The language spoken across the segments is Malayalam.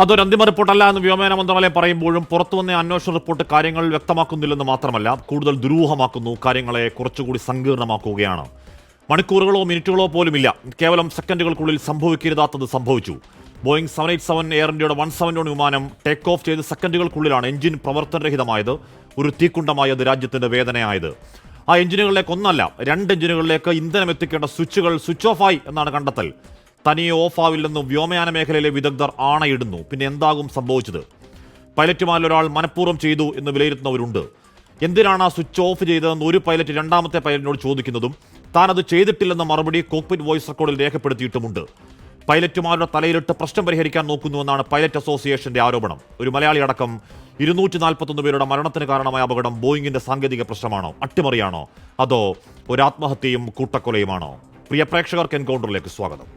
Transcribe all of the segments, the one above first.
അതൊരു അന്തിമ റിപ്പോർട്ടല്ല എന്ന് വ്യോമയാന മന്ത്രാലയം പറയുമ്പോഴും പുറത്തുവന്ന അന്വേഷണ റിപ്പോർട്ട് കാര്യങ്ങൾ വ്യക്തമാക്കുന്നില്ലെന്ന് മാത്രമല്ല കൂടുതൽ ദുരൂഹമാക്കുന്നു, കാര്യങ്ങളെ കുറച്ചുകൂടി സങ്കീർണമാക്കുകയാണ്. മണിക്കൂറുകളോ മിനിറ്റുകളോ പോലുമില്ല, കേവലം സെക്കൻഡുകൾക്കുള്ളിൽ സംഭവിക്കരുതാത്തത് സംഭവിച്ചു. ബോയിങ് 787 എയർ ഇന്ത്യയുടെ 171 വിമാനം ടേക്ക് ഓഫ് ചെയ്ത് സെക്കൻഡുകൾക്കുള്ളിലാണ് എഞ്ചിൻ പ്രവർത്തനരഹിതമായത്. ഒരു തീക്കുണ്ടമായത് രാജ്യത്തിന്റെ വേദനയായത്. ആ എഞ്ചിനുകളിലേക്ക് ഒന്നല്ല, 2 എഞ്ചിനുകളിലേക്ക് ഇന്ധനം എത്തിക്കേണ്ട സ്വിച്ചുകൾ സ്വിച്ച് ഓഫ് ആയി എന്നാണ് കണ്ടെത്തൽ. തനിയെ ഓഫാവില്ലെന്നും വ്യോമയാന മേഖലയിലെ വിദഗ്ധർ ആണയിടുന്നു. പിന്നെ എന്താകും സംഭവിച്ചത്? പൈലറ്റുമാരിൽ ഒരാൾ മനഃപൂർവ്വം ചെയ്തു എന്ന് വിലയിരുത്തുന്നവരുണ്ട്. എന്തിനാണ് ആ സ്വിച്ച് ഓഫ് ചെയ്തതെന്ന് ഒരു പൈലറ്റ് രണ്ടാമത്തെ പൈലറ്റിനോട് ചോദിക്കുന്നതും താനത് ചെയ്തിട്ടില്ലെന്ന മറുപടി കോക്പിറ്റ് വോയിസ് റെക്കോർഡിൽ രേഖപ്പെടുത്തിയിട്ടുമുണ്ട്. പൈലറ്റുമാരുടെ തലയിലിട്ട് പ്രശ്നം പരിഹരിക്കാൻ നോക്കുന്നുവെന്നാണ് പൈലറ്റ് അസോസിയേഷന്റെ ആരോപണം. ഒരു മലയാളി അടക്കം 241 പേരുടെ മരണത്തിന് കാരണമായ അപകടം ബോയിങ്ങിന്റെ സാങ്കേതിക പ്രശ്നമാണോ, അട്ടിമറിയാണോ, അതോ ഒരു ആത്മഹത്യയും കൂട്ടക്കൊലയുമാണോ? പ്രിയ പ്രേക്ഷകർക്ക് എൻകൗണ്ടറിലേക്ക് സ്വാഗതം.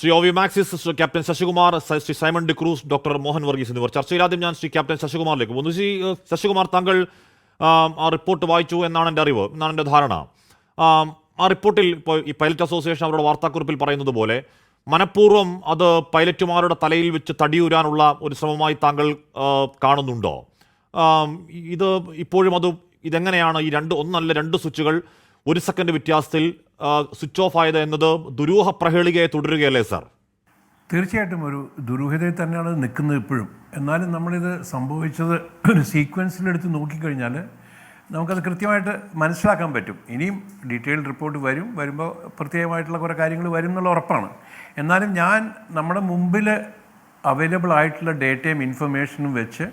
Shri O V Maxis, captain Sasikumar, Shri Simon D'Cruz, doctor Mohan Varghese എന്നിവർ ചർച്ചയിൽ. ആദ്യം ഞാൻ ശ്രീ ക്യാപ്റ്റൻ ശശികുമാറിലേക്ക് പോകുന്നു. ശ്രീ ശശികുമാർ, താങ്കൾ ആ റിപ്പോർട്ട് വായിച്ചു എന്നാണ് എൻ്റെ അറിവ്, എന്നാണ് എൻ്റെ ധാരണ. ആ റിപ്പോർട്ടിൽ ഇപ്പോൾ ഈ പൈലറ്റ് അസോസിയേഷൻ അവരുടെ വാർത്താക്കുറിപ്പിൽ പറയുന്നത് പോലെ മനഃപൂർവ്വം അത് പൈലറ്റുമാരുടെ തലയിൽ വെച്ച് തടിയൂരാനുള്ള ഒരു ശ്രമമായി താങ്കൾ കാണുന്നുണ്ടോ? ഇത് ഇപ്പോഴും ഇതെങ്ങനെയാണ് ഈ ഒന്നല്ല 2 സ്വിച്ചുകൾ 1 സെക്കൻഡ് വ്യത്യാസത്തിൽ സ്വിച്ച് ഓഫ് ആയത് എന്നത് ദുരൂഹ പ്രഹേളികയെ തുടരുകയല്ലേ സാർ? തീർച്ചയായിട്ടും ഒരു ദുരൂഹതയിൽ തന്നെയാണ് നിൽക്കുന്നത് ഇപ്പോഴും. എന്നാലും നമ്മളിത് സംഭവിച്ചത് ഒരു സീക്വൻസിലെടുത്ത് നോക്കിക്കഴിഞ്ഞാൽ നമുക്കത് കൃത്യമായിട്ട് മനസ്സിലാക്കാൻ പറ്റും. ഇനിയും ഡീറ്റെയിൽഡ് റിപ്പോർട്ട് വരുമ്പോൾ പ്രത്യേകമായിട്ടുള്ള കുറേ കാര്യങ്ങൾ വരും എന്നുള്ള ഉറപ്പാണ്. എന്നാലും ഞാൻ നമ്മുടെ മുമ്പിൽ അവൈലബിൾ ആയിട്ടുള്ള ഡേറ്റയും ഇൻഫർമേഷനും വെച്ച്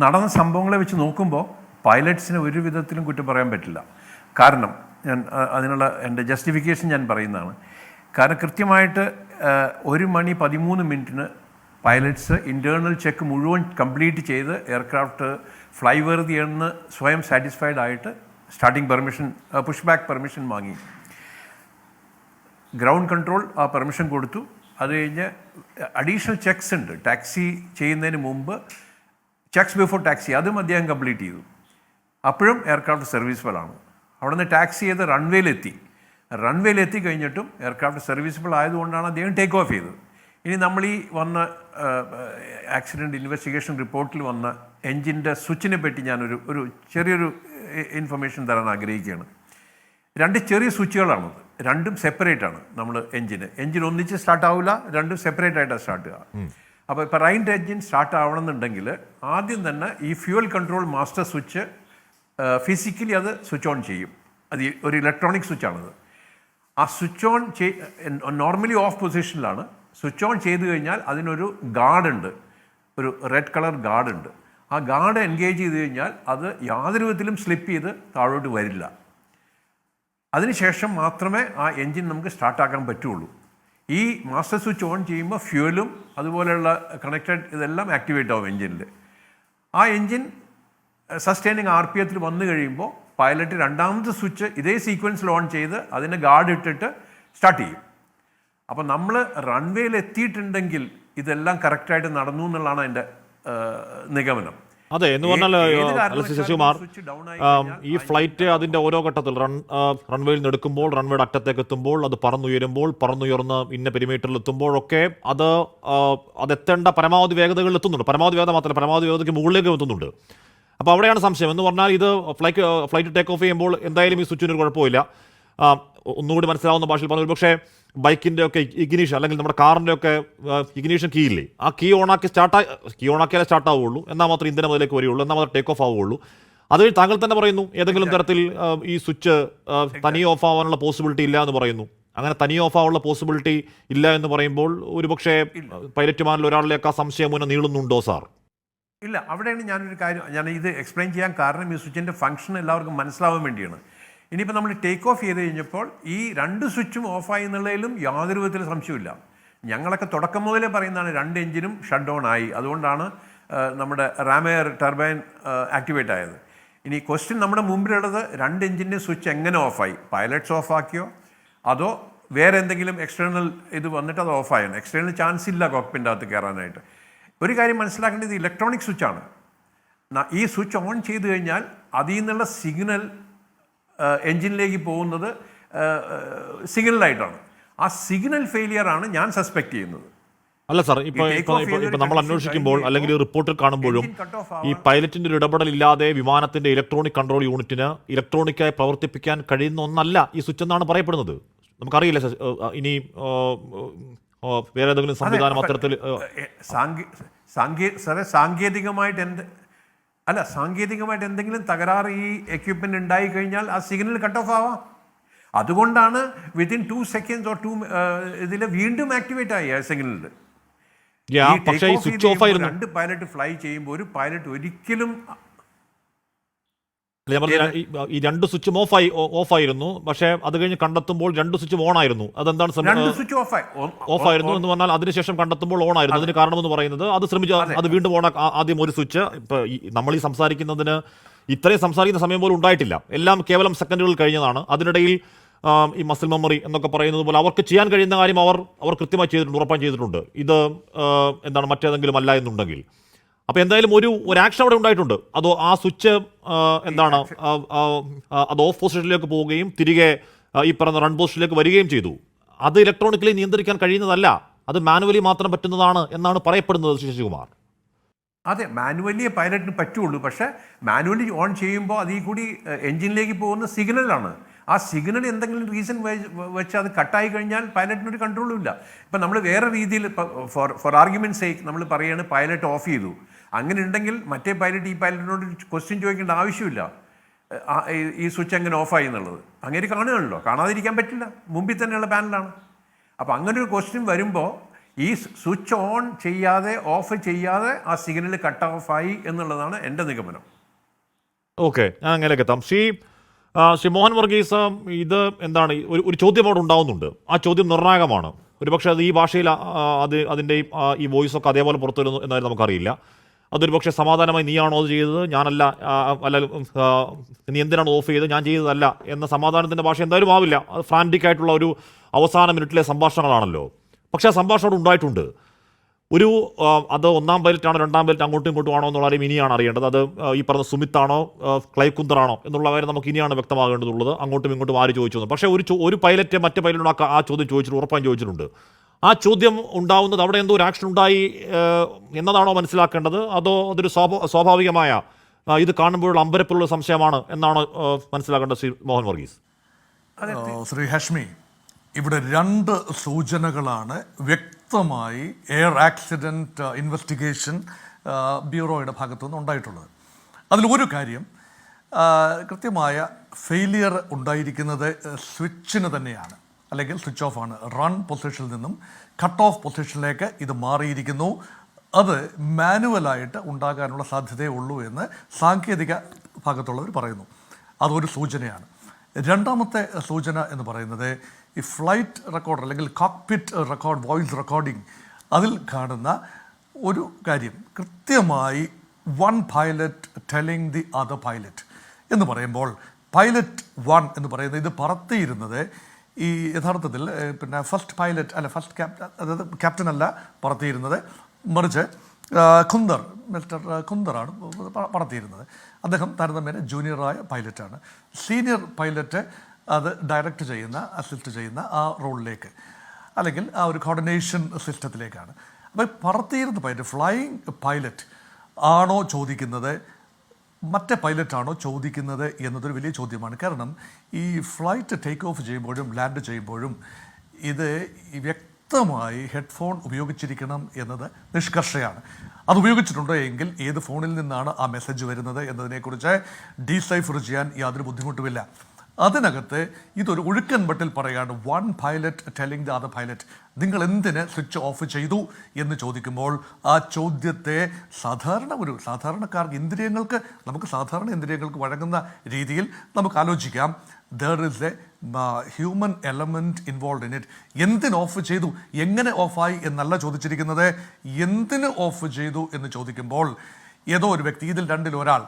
നടന്ന സംഭവങ്ങളെ വെച്ച് നോക്കുമ്പോൾ പൈലറ്റ്സിന് ഒരു വിധത്തിലും കുറ്റം പറയാൻ പറ്റില്ല. കാരണം ഞാൻ അതിനുള്ള എൻ്റെ ജസ്റ്റിഫിക്കേഷൻ ഞാൻ പറയുന്നതാണ്. കാരണം കൃത്യമായിട്ട് 1:13 പൈലറ്റ്സ് ഇൻറ്റേർണൽ ചെക്ക് മുഴുവൻ കംപ്ലീറ്റ് ചെയ്ത് എയർക്രാഫ്റ്റ് ഫ്ലൈ വർത്തിയെന്ന് സ്വയം സാറ്റിസ്ഫൈഡ് ആയിട്ട് starting permission, push back permission വാങ്ങി. ഗ്രൗണ്ട് കൺട്രോൾ ആ പെർമിഷൻ കൊടുത്തു. അത് കഴിഞ്ഞ് അഡീഷണൽ ചെക്സ് ഉണ്ട് ടാക്സി ചെയ്യുന്നതിന് മുമ്പ്, ചെക്സ് ബിഫോർ ടാക്സി, അതും അദ്ദേഹം കംപ്ലീറ്റ് ചെയ്തു. അപ്പോഴും എയർക്രാഫ്റ്റ് സർവീസബിളാണ്. അവിടെ നിന്ന് ടാക്സി ചെയ്ത് റൺവേയിലെത്തി കഴിഞ്ഞിട്ടും എയർക്രാഫ്റ്റ് സർവീസബിൾ ആയതുകൊണ്ടാണ് അദ്ദേഹം ടേക്ക് ഓഫ് ചെയ്തത്. ഇനി നമ്മൾ ഈ വന്ന ആക്സിഡൻറ്റ് ഇൻവെസ്റ്റിഗേഷൻ റിപ്പോർട്ടിൽ വന്ന എൻജിൻ്റെ സ്വിച്ചിനെ പറ്റി ഞാനൊരു ചെറിയൊരു ഇൻഫർമേഷൻ തരാൻ ആഗ്രഹിക്കുകയാണ്. 2 ചെറിയ സ്വിച്ചുകളാണത്, 2ഉം സെപ്പറേറ്റ് ആണ്. നമ്മൾ എൻജിൻ ഒന്നിച്ച് സ്റ്റാർട്ട് ആവില്ല, 2ഉം സെപ്പറേറ്റ് ആയിട്ടാണ് സ്റ്റാർട്ട് ചെയ്യുക. അപ്പോൾ ഇപ്പോൾ റൈറ്റ് എൻജിൻ സ്റ്റാർട്ട് ആവണമെന്നുണ്ടെങ്കിൽ ആദ്യം തന്നെ ഈ fuel control master switch physically അത് സ്വിച്ച് ഓൺ ചെയ്യും. അത് ഒരു ഇലക്ട്രോണിക് സ്വിച്ചാണത്. ആ സ്വിച്ച് ഓൺ നോർമലി ഓഫ് പൊസിഷനിലാണ്. സ്വിച്ച് ഓൺ ചെയ്ത് കഴിഞ്ഞാൽ അതിനൊരു ഗാർഡുണ്ട്, ഒരു റെഡ് കളർ ഗാർഡുണ്ട്. ആ ഗാർഡ് എൻഗേജ് ചെയ്ത് കഴിഞ്ഞാൽ അത് യാതൊരു വിധത്തിലും സ്ലിപ്പ് ചെയ്ത് താഴോട്ട് വരില്ല. അതിനുശേഷം മാത്രമേ ആ എൻജിൻ നമുക്ക് സ്റ്റാർട്ടാക്കാൻ പറ്റുള്ളൂ. ഈ മാസ്റ്റർ സ്വിച്ച് ഓൺ ചെയ്യുമ്പോൾ ഫ്യൂവലും അതുപോലെയുള്ള കണക്റ്റഡ് ഇതെല്ലാം ആക്ടിവേറ്റ് ആവും എൻജിനിൽ. ആ എൻജിൻ സസ്റ്റൈനിങ് RPM വന്നു കഴിയുമ്പോൾ പൈലറ്റ് രണ്ടാമത്തെ സ്വിച്ച് ഇതേ സീക്വൻസിൽ ഓൺ ചെയ്ത് അതിന് ഗാർഡ് ഇട്ടിട്ട് സ്റ്റാർട്ട് ചെയ്യും. അപ്പോൾ നമ്മൾ റൺവേയിൽ എത്തിയിട്ടുണ്ടെങ്കിൽ ഇതെല്ലാം കറക്റ്റായിട്ട് നടന്നു എന്നുള്ളതാണ് എൻ്റെ നിഗമനം. അതെ, എന്ന് പറഞ്ഞാൽ ശശികുമാർ, ഈ ഫ്ലൈറ്റ് അതിന്റെ ഓരോ ഘട്ടത്തിൽ റൺവേയിൽ നിന്ന് എടുക്കുമ്പോൾ, റൺവേയുടെ അറ്റത്തേക്ക് എത്തുമ്പോൾ, അത് പറന്നുയർന്ന് ഇന്ന പെരിമീറ്ററിൽ എത്തുമ്പോഴൊക്കെ അതെത്തേണ്ട പരമാവധി വേഗതകളിൽ എത്തുന്നുണ്ട്. പരമാവധി വേഗത മാത്രമല്ല, പരമാവധി വേഗതയ്ക്ക് മുകളിലേക്ക് എത്തുന്നുണ്ട്. അപ്പോൾ അവിടെയാണ് സംശയം. എന്ന് പറഞ്ഞാൽ ഇത് ഫ്ലൈറ്റ് ടേക്ക് ഓഫ് ചെയ്യുമ്പോൾ എന്തായാലും ഈ സ്വിച്ചിനൊരു കുഴപ്പമില്ല. ഒന്നുകൂടി മനസ്സിലാവുന്ന ഭാഷയിൽ പറഞ്ഞു, പക്ഷേ ബൈക്കിൻ്റെ ഒക്കെ ഇഗ്നീഷൻ അല്ലെങ്കിൽ നമ്മുടെ കാറിൻ്റെ ഒക്കെ ഇഗ്നീഷൻ കീ ഇല്ലേ, ആ കീ ഓണാക്കിയാലേ സ്റ്റാർട്ട് ആവുകയുള്ളൂ, എന്നാൽ മാത്രം ഇന്ധനം അതിലേക്ക് വരികയുള്ളൂ, എന്നാൽ മാത്രം ടേക്ക് ഓഫ് ആവുകയുള്ളൂ. അത് താങ്കൾ തന്നെ പറയുന്നു ഏതെങ്കിലും തരത്തിൽ ഈ സ്വിച്ച് തനിയെ ഓഫ് ആവാനുള്ള പോസിബിലിറ്റി ഇല്ല എന്ന് പറയുന്നു. അങ്ങനെ തനിയെ ഓഫ് ആവാനുള്ള പോസിബിലിറ്റി ഇല്ല എന്ന് പറയുമ്പോൾ ഒരുപക്ഷെ പൈലറ്റുമാരിൽ ഒരാളിലേക്ക് ആ സംശയം മുന്നേ നീളുന്നുണ്ടോ സാർ? ഇല്ല, അവിടെയാണ് ഞാനൊരു കാര്യം ഞാൻ ഇത് എക്സ്പ്ലെയിൻ ചെയ്യാൻ കാരണം ഈ സ്വിച്ചിൻ്റെ ഫംഗ്ഷൻ എല്ലാവർക്കും മനസ്സിലാവാൻ വേണ്ടിയാണ്. ഇനിയിപ്പോൾ നമ്മൾ ടേക്ക് ഓഫ് ചെയ്ത് കഴിഞ്ഞപ്പോൾ ഈ 2 സ്വിച്ചും ഓഫായി എന്നുള്ളതിലും യാതൊരു വിധത്തിലും സംശയമില്ല. ഞങ്ങളൊക്കെ തുടക്കം മുതലേ പറയുന്നതാണ് 2 എഞ്ചിനും ഷട്ട് ഡൗൺ ആയി, അതുകൊണ്ടാണ് നമ്മുടെ റാമെയർ ടർബൈൻ ആക്ടിവേറ്റ് ആയത്. ഇനി ക്വസ്റ്റ്യൻ നമ്മുടെ മുമ്പിലുള്ളത് 2 എഞ്ചിൻ്റെ സ്വിച്ച് എങ്ങനെ ഓഫായി? പൈലറ്റ്സ് ഓഫാക്കിയോ അതോ വേറെ എന്തെങ്കിലും എക്സ്റ്റേണൽ ഇത് വന്നിട്ട് അത് ഓഫായാണ്? എക്സ്റ്റേണൽ ചാൻസ് ഇല്ല കോക്പിൻ്റെ അകത്ത് കയറാനായിട്ട്. ഒരു കാര്യം മനസ്സിലാക്കേണ്ടത് ഇലക്ട്രോണിക് സ്വിച്ചാണ്. ഈ സ്വിച്ച് ഓൺ ചെയ്ത് കഴിഞ്ഞാൽ അതിൽ നിന്നുള്ള സിഗ്നൽ എൻജിനിലേക്ക് പോകുന്നത് സിഗ്നലായിട്ടാണ്. ആ സിഗ്നൽ ഫെയിലിയർ ആണ് ഞാൻ സസ്പെക്ട് ചെയ്യുന്നത്. അല്ല സാർ, ഇപ്പൊ നമ്മൾ അന്വേഷിക്കുമ്പോൾ അല്ലെങ്കിൽ റിപ്പോർട്ടിൽ കാണുമ്പോഴും ഈ പൈലറ്റിന്റെ ഒരു ഇടപെടൽ ഇല്ലാതെ വിമാനത്തിന്റെ ഇലക്ട്രോണിക് കൺട്രോൾ യൂണിറ്റിന് ഇലക്ട്രോണിക്കായി പ്രവർത്തിപ്പിക്കാൻ കഴിയുന്ന ഒന്നല്ല ഈ സ്വിച്ച് എന്നാണ് പറയപ്പെടുന്നത്. നമുക്കറിയില്ല ഇനി വേറെ ഏതെങ്കിലും സംവിധാനം അത്തരത്തിൽ സാങ്കേതികമായിട്ട് എന്തെങ്കിലും തകരാറ് ഈ എക്യുപ്മെന്റ് ഉണ്ടായി കഴിഞ്ഞാൽ ആ സിഗ്നൽ കട്ട് ഓഫ് ആവാം. അതുകൊണ്ടാണ് വിത്തിൻ 2 seconds or 2 ഇതിൽ വീണ്ടും ആക്ടിവേറ്റ് ആയി ആ സിഗ്നലിൽ. രണ്ട് പൈലറ്റ് ഫ്ലൈ ചെയ്യുമ്പോൾ ഒരു പൈലറ്റ് ഒരിക്കലും ഈ രണ്ട് സ്വിച്ചും ഓഫ് ആയിരുന്നു. പക്ഷേ അത് കഴിഞ്ഞ് കണ്ടെത്തുമ്പോൾ രണ്ട് സ്വിച്ചും ഓൺ ആയിരുന്നു. അതെന്താണ് ഓഫ് ആയിരുന്നു എന്ന് പറഞ്ഞാൽ അതിനുശേഷം കണ്ടെത്തുമ്പോൾ ഓൺ ആയിരുന്നു. അതിന് കാരണമെന്ന് പറയുന്നത് അത് അത് വീണ്ടും ഓൺ ആദ്യം ഒരു സ്വിച്ച്. ഇപ്പൊ നമ്മൾ ഈ സംസാരിക്കുന്നതിന് ഇത്രയും സംസാരിക്കുന്ന സമയം പോലും ഉണ്ടായിട്ടില്ല. എല്ലാം കേവലം സെക്കൻഡുകൾ കഴിഞ്ഞതാണ്. അതിനിടയിൽ ഈ മസിൽ മെമ്മറി എന്നൊക്കെ പറയുന്നത് പോലെ അവർക്ക് ചെയ്യാൻ കഴിയുന്ന കാര്യം അവർ കൃത്യമായി ചെയ്തിട്ടുണ്ട്, ഉറപ്പായും ചെയ്തിട്ടുണ്ട്. ഇത് എന്താണ് മറ്റേതെങ്കിലും അല്ല എന്നുണ്ടെങ്കിൽ അപ്പോൾ എന്തായാലും ഒരു ആക്ഷൻ അവിടെ ഉണ്ടായിട്ടുണ്ട്. അതോ ആ സ്വിച്ച് എന്താണ് അത് ഓഫ് പൊസിഷനിലേക്ക് പോവുകയും തിരികെ ഈ പറഞ്ഞ റൺ പൊസിഷനിലേക്ക് വരികയും ചെയ്തു. അത് ഇലക്ട്രോണിക്കലി നിയന്ത്രിക്കാൻ കഴിയുന്നതല്ല, അത് മാനുവലി മാത്രം പറ്റുന്നതാണ് എന്നാണ് പറയപ്പെടുന്നത് ശശികുമാർ. അതെ, മാനുവലി പൈലറ്റിന് പറ്റുള്ളൂ. പക്ഷേ മാനുവലി ഓൺ ചെയ്യുമ്പോൾ അതിൽ കൂടി എൻജിനിലേക്ക് പോകുന്ന സിഗ്നലാണ്. ആ സിഗ്നൽ എന്തെങ്കിലും റീസൺ വെച്ച് അത് കട്ടായി കഴിഞ്ഞാൽ പൈലറ്റിനൊരു കൺട്രോളും ഇല്ല. ഇപ്പം നമ്മൾ വേറെ രീതിയിൽ ഫോർ ആർഗ്യുമെൻറ്റ് സേക്ക് നമ്മൾ പറയുകയാണ് പൈലറ്റ് ഓഫ് ചെയ്തു. അങ്ങനെ ഉണ്ടെങ്കിൽ മറ്റേ പൈലറ്റ് ഈ പൈലറ്റിനോട് ക്വസ്റ്റ്യൻ ചോദിക്കേണ്ട ആവശ്യമില്ല, ഈ സ്വിച്ച് എങ്ങനെ ഓഫായി എന്നുള്ളത്. അങ്ങനെ കാണുകയാണല്ലോ, കാണാതിരിക്കാൻ പറ്റില്ല, മുമ്പിൽ തന്നെയുള്ള പാനലാണ്. അപ്പോൾ അങ്ങനെ ഒരു ക്വസ്റ്റ്യൻ വരുമ്പോൾ ഈ സ്വിച്ച് ഓൺ ചെയ്യാതെ ഓഫ് ചെയ്യാതെ ആ സിഗ്നൽ കട്ട് ഓഫായി എന്നുള്ളതാണ് എൻ്റെ നിഗമനം. ഓക്കെ, ഞാൻ അങ്ങനെയൊക്കെ എത്താം. ശ്രീ മോഹൻ വർഗീസ്, ഇത് എന്താണ് ഒരു ചോദ്യം അവിടെ ഉണ്ടാവുന്നുണ്ട്. ആ ചോദ്യം നിർണായകമാണ്. ഒരുപക്ഷെ അത് ഈ ഭാഷയിൽ അതിൻ്റെ ഈ വോയിസ് ഒക്കെ അതേപോലെ പുറത്തു വരുന്നു എന്നാലും നമുക്കറിയില്ല. അതൊരു പക്ഷേ സമാധാനമായി നീയാണോ അത് ചെയ്തത്, ഞാനല്ല, അല്ല നീ എന്തിനാണ് ഓഫ് ചെയ്തത്, ഞാൻ ചെയ്തതല്ല എന്ന സമാധാനത്തിൻ്റെ ഭാഷ എന്തായാലും ആവില്ല. അത് ഫ്രാൻറ്റിക് ആയിട്ടുള്ള ഒരു അവസാന മിനിറ്റിലെ സംഭാഷണങ്ങളാണല്ലോ. പക്ഷേ ആ സംഭാഷണം അവിടെ ഉണ്ടായിട്ടുണ്ട്. അത് ഒന്നാം പൈലറ്റാണോ രണ്ടാം പൈലറ്റ് അങ്ങോട്ടും ഇങ്ങോട്ടും ആണോ എന്നുള്ള കാര്യം ഇനിയാണ് അറിയേണ്ടത്. അത് ഈ പറഞ്ഞ സുമിത്താണോ ക്ലൈവ് കുന്ദറാണോ എന്നുള്ള കാര്യം നമുക്ക് ഇനിയാണ് വ്യക്തമാകേണ്ടതുള്ളത്. അങ്ങോട്ടും ഇങ്ങോട്ടും ആര് ചോദിച്ചു. പക്ഷേ ഒരു പൈലറ്റ് മറ്റു പൈലറ്റിനോട് ആ ചോദ്യം ചോദിച്ചിട്ടുണ്ട്, ഉറപ്പായും ചോദിച്ചിട്ടുണ്ട്. ആ ചോദ്യം ഉണ്ടാവുന്നത് അവിടെ എന്തോ ഒരു ആക്ഷൻ ഉണ്ടായി എന്നതാണോ മനസ്സിലാക്കേണ്ടത്, അതോ അതൊരു സ്വാഭാവികമായ ഇത് കാണുമ്പോഴുള്ള അമ്പരപ്പിലുള്ള സംശയമാണ് എന്നാണോ മനസ്സിലാക്കേണ്ടത് ശ്രീ മോഹൻ വർഗീസ്? ശ്രീ ഹാഷ്മി, ഇവിടെ രണ്ട് സൂചനകളാണ് വ്യക്തമായി എയർ ആക്സിഡൻറ്റ് ഇൻവെസ്റ്റിഗേഷൻ ബ്യൂറോയുടെ ഭാഗത്തുനിന്ന് ഉണ്ടായിട്ടുള്ളത്. അതിലൊരു കാര്യം, കൃത്യമായ ഫെയിലിയർ ഉണ്ടായിരിക്കുന്നത് സ്വിച്ചിന് തന്നെയാണ്, അല്ലെങ്കിൽ സ്വിച്ച് ഓഫ് ആണ്. റൺ പൊസിഷനിൽ നിന്നും കട്ട് ഓഫ് പൊസിഷനിലേക്ക് ഇത് മാറിയിരിക്കുന്നു. അത് മാനുവലായിട്ട് ഉണ്ടാകാനുള്ള സാധ്യതയേ ഉള്ളൂ എന്ന് സാങ്കേതിക ഭാഗത്തുള്ളവർ പറയുന്നു. അതൊരു സൂചനയാണ്. രണ്ടാമത്തെ സൂചന എന്ന് പറയുന്നത് ഈ ഫ്ലൈറ്റ് റെക്കോർഡർ അല്ലെങ്കിൽ കോക്പിറ്റ് റെക്കോർഡ്, വോയിസ് റെക്കോർഡിംഗ്, അതിൽ കാണുന്ന ഒരു കാര്യം കൃത്യമായി one pilot telling the other pilot എന്ന് പറയുമ്പോൾ പൈലറ്റ് 1 എന്ന് പറയുന്നത് ഇത് പറത്തിയിരുന്നത് ഈ യഥാർത്ഥത്തിൽ പിന്നെ ഫസ്റ്റ് പൈലറ്റ് അല്ല, ഫസ്റ്റ് ക്യാപ്റ്റൻ, അതായത് ക്യാപ്റ്റൻ അല്ല പറത്തിയിരുന്നത്, മറിച്ച് മിസ്റ്റർ കുന്ദറാണ് പറത്തിയിരുന്നത്. അദ്ദേഹം താരതമ്യേന ജൂനിയറായ പൈലറ്റാണ്. സീനിയർ പൈലറ്റ് അത് ഡയറക്റ്റ് ചെയ്യുന്ന, അസിസ്റ്റ് ചെയ്യുന്ന ആ റോളിലേക്ക്, അല്ലെങ്കിൽ ആ ഒരു കോർഡിനേഷൻ സിസ്റ്റത്തിലേക്കാണ്. അപ്പോൾ പറത്തിയിരുന്ന പൈലറ്റ്, ഫ്ലൈയിങ് പൈലറ്റ് ആണോ ചോദിക്കുന്നത്, മറ്റേ പൈലറ്റാണോ ചോദിക്കുന്നത് എന്നതൊരു വലിയ ചോദ്യമാണ്. കാരണം ഈ ഫ്ലൈറ്റ് ടേക്ക് ഓഫ് ചെയ്യുമ്പോഴും ലാൻഡ് ചെയ്യുമ്പോഴും ഇത് വ്യക്തമായി ഹെഡ്ഫോൺ ഉപയോഗിച്ചിരിക്കണം എന്നത് നിഷ്കർഷയാണ്. അത് ഉപയോഗിച്ചിട്ടുണ്ടോ എങ്കിൽ ഏത് ഫോണിൽ നിന്നാണ് ആ മെസ്സേജ് വരുന്നത് എന്നതിനെക്കുറിച്ച് ഡീസൈഫർ ചെയ്യാൻ യാതൊരു ബുദ്ധിമുട്ടുമില്ല. അതിനകത്ത് ഇതൊരു ഒഴുക്കൻ ബട്ടിൽ പറയാണ്, one pilot telling the other pilot, നിങ്ങൾ എന്തിന് സ്വിച്ച് ഓഫ് ചെയ്തു എന്ന് ചോദിക്കുമ്പോൾ ആ ചോദ്യത്തെ സാധാരണക്കാർക്ക് നമുക്ക് സാധാരണ ഇന്ദ്രിയങ്ങൾക്ക് വഴങ്ങുന്ന രീതിയിൽ നമുക്ക് ആലോചിക്കാം. There is A human element involve in it. എന്തിന് ഓഫ് ചെയ്തു, എങ്ങനെ ഓഫായി എന്നല്ല ചോദിച്ചിരിക്കുന്നത്, എന്തിന് ഓഫ് ചെയ്തു എന്ന് ചോദിക്കുമ്പോൾ ഏതോ ഒരു വ്യക്തി, ഇതിൽ രണ്ടിൽ ഒരാൾ,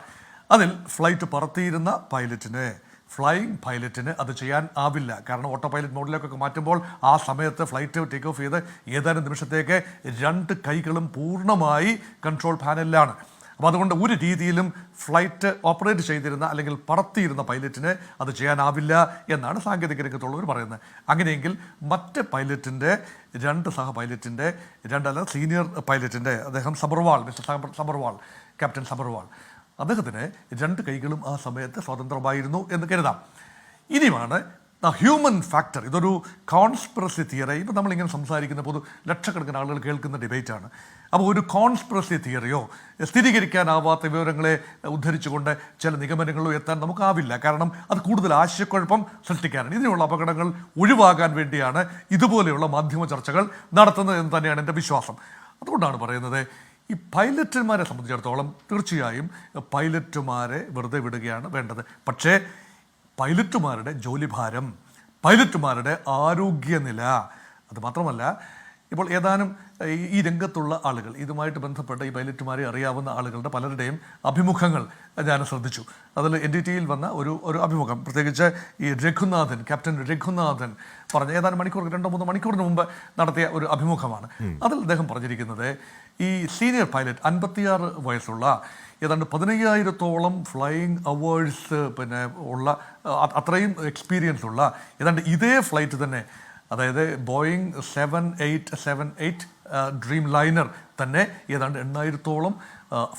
അതിൽ ഫ്ലൈറ്റ് പറത്തിയിരുന്ന പൈലറ്റിന് ഫ്ലൈയിങ് പൈലറ്റിന് അത് ചെയ്യാൻ ആവില്ല. കാരണം ഓട്ടോ പൈലറ്റ് മോഡിലേക്കൊക്കെ മാറ്റുമ്പോൾ ആ സമയത്ത് ഫ്ലൈറ്റ് ടേക്ക് ഓഫ് ചെയ്ത് ഏതാനും നിമിഷത്തേക്ക് 2 കൈകളും പൂർണ്ണമായി കൺട്രോൾ പാനലിലാണ്. അപ്പോൾ അതുകൊണ്ട് ഒരു രീതിയിലും ഫ്ലൈറ്റ് ഓപ്പറേറ്റ് ചെയ്തിരുന്ന അല്ലെങ്കിൽ പറത്തിയിരുന്ന പൈലറ്റിന് അത് ചെയ്യാനാവില്ല എന്നാണ് സാങ്കേതിക രംഗത്തുള്ളവർ പറയുന്നത്. അങ്ങനെയെങ്കിൽ മറ്റ് പൈലറ്റിൻ്റെ 2 സഹ പൈലറ്റിൻ്റെ 2 സീനിയർ പൈലറ്റിൻ്റെ അദ്ദേഹം മിസ്റ്റർ സബർവാൾ, ക്യാപ്റ്റൻ സബർവാൾ, അദ്ദേഹത്തിന് 2 കൈകളും ആ സമയത്ത് സ്വതന്ത്രമായിരുന്നു എന്ന് കരുതാം. ഇനിയുമാണ് ഹ്യൂമൻ ഫാക്ടർ. ഇതൊരു കോൺസ്പിറസി തിയറി. ഇപ്പം നമ്മളിങ്ങനെ സംസാരിക്കുന്ന ലക്ഷക്കണക്കിന് ആളുകൾ കേൾക്കുന്ന ഡിബേറ്റാണ്. അപ്പോൾ ഒരു കോൺസ്പിറസി തിയറിയോ സ്ഥിരീകരിക്കാനാവാത്ത വിവരങ്ങളെ ഉദ്ധരിച്ചുകൊണ്ട് ചില നിഗമനങ്ങളിലോ എത്താൻ നമുക്കാവില്ല. കാരണം അത് കൂടുതൽ ആശയക്കുഴപ്പം സൃഷ്ടിക്കാനാണ്. ഇതിനുള്ള അപകടങ്ങൾ ഒഴിവാകാൻ വേണ്ടിയാണ് ഇതുപോലെയുള്ള മാധ്യമ ചർച്ചകൾ നടത്തുന്നത് എന്ന് തന്നെയാണ് എൻ്റെ വിശ്വാസം. അതുകൊണ്ടാണ് പറയുന്നത്, ഈ പൈലറ്റുമാരെ സംബന്ധിച്ചിടത്തോളം തീർച്ചയായും പൈലറ്റുമാരെ വെറുതെ വിടുകയാണ് വേണ്ടത്. പക്ഷേ പൈലറ്റുമാരുടെ ജോലിഭാരം, പൈലറ്റുമാരുടെ ആരോഗ്യനില, അത് മാത്രമല്ല ഇപ്പോൾ ഏതാനും ഈ രംഗത്തുള്ള ആളുകൾ, ഇതുമായിട്ട് ബന്ധപ്പെട്ട ഈ പൈലറ്റുമാരെ അറിയാവുന്ന ആളുകളുടെ പലരുടെയും അഭിമുഖങ്ങൾ ഞാൻ ശ്രദ്ധിച്ചു. അതിൽ NDTയിൽ വന്ന ഒരു അഭിമുഖം, പ്രത്യേകിച്ച് ഈ ക്യാപ്റ്റൻ രഘുനാഥൻ പറഞ്ഞ ഏതാനും 2-3 മണിക്കൂറിന് മുമ്പ് നടത്തിയ ഒരു അഭിമുഖമാണ്. അതിൽ അദ്ദേഹം പറഞ്ഞിരിക്കുന്നത്, ഈ സീനിയർ പൈലറ്റ് 56 വയസ്സുള്ള ഏതാണ്ട് 15,000-ഓളം ഫ്ലൈയിങ് അവേഴ്സ് ഉള്ള അത്രയും എക്സ്പീരിയൻസ് ഉള്ള ഏതാണ്ട് ഇതേ ഫ്ലൈറ്റ് തന്നെ, അതായത് ബോയിങ് 787-8 ഡ്രീം ലൈനർ തന്നെ ഏതാണ്ട് 8,000-ഓളം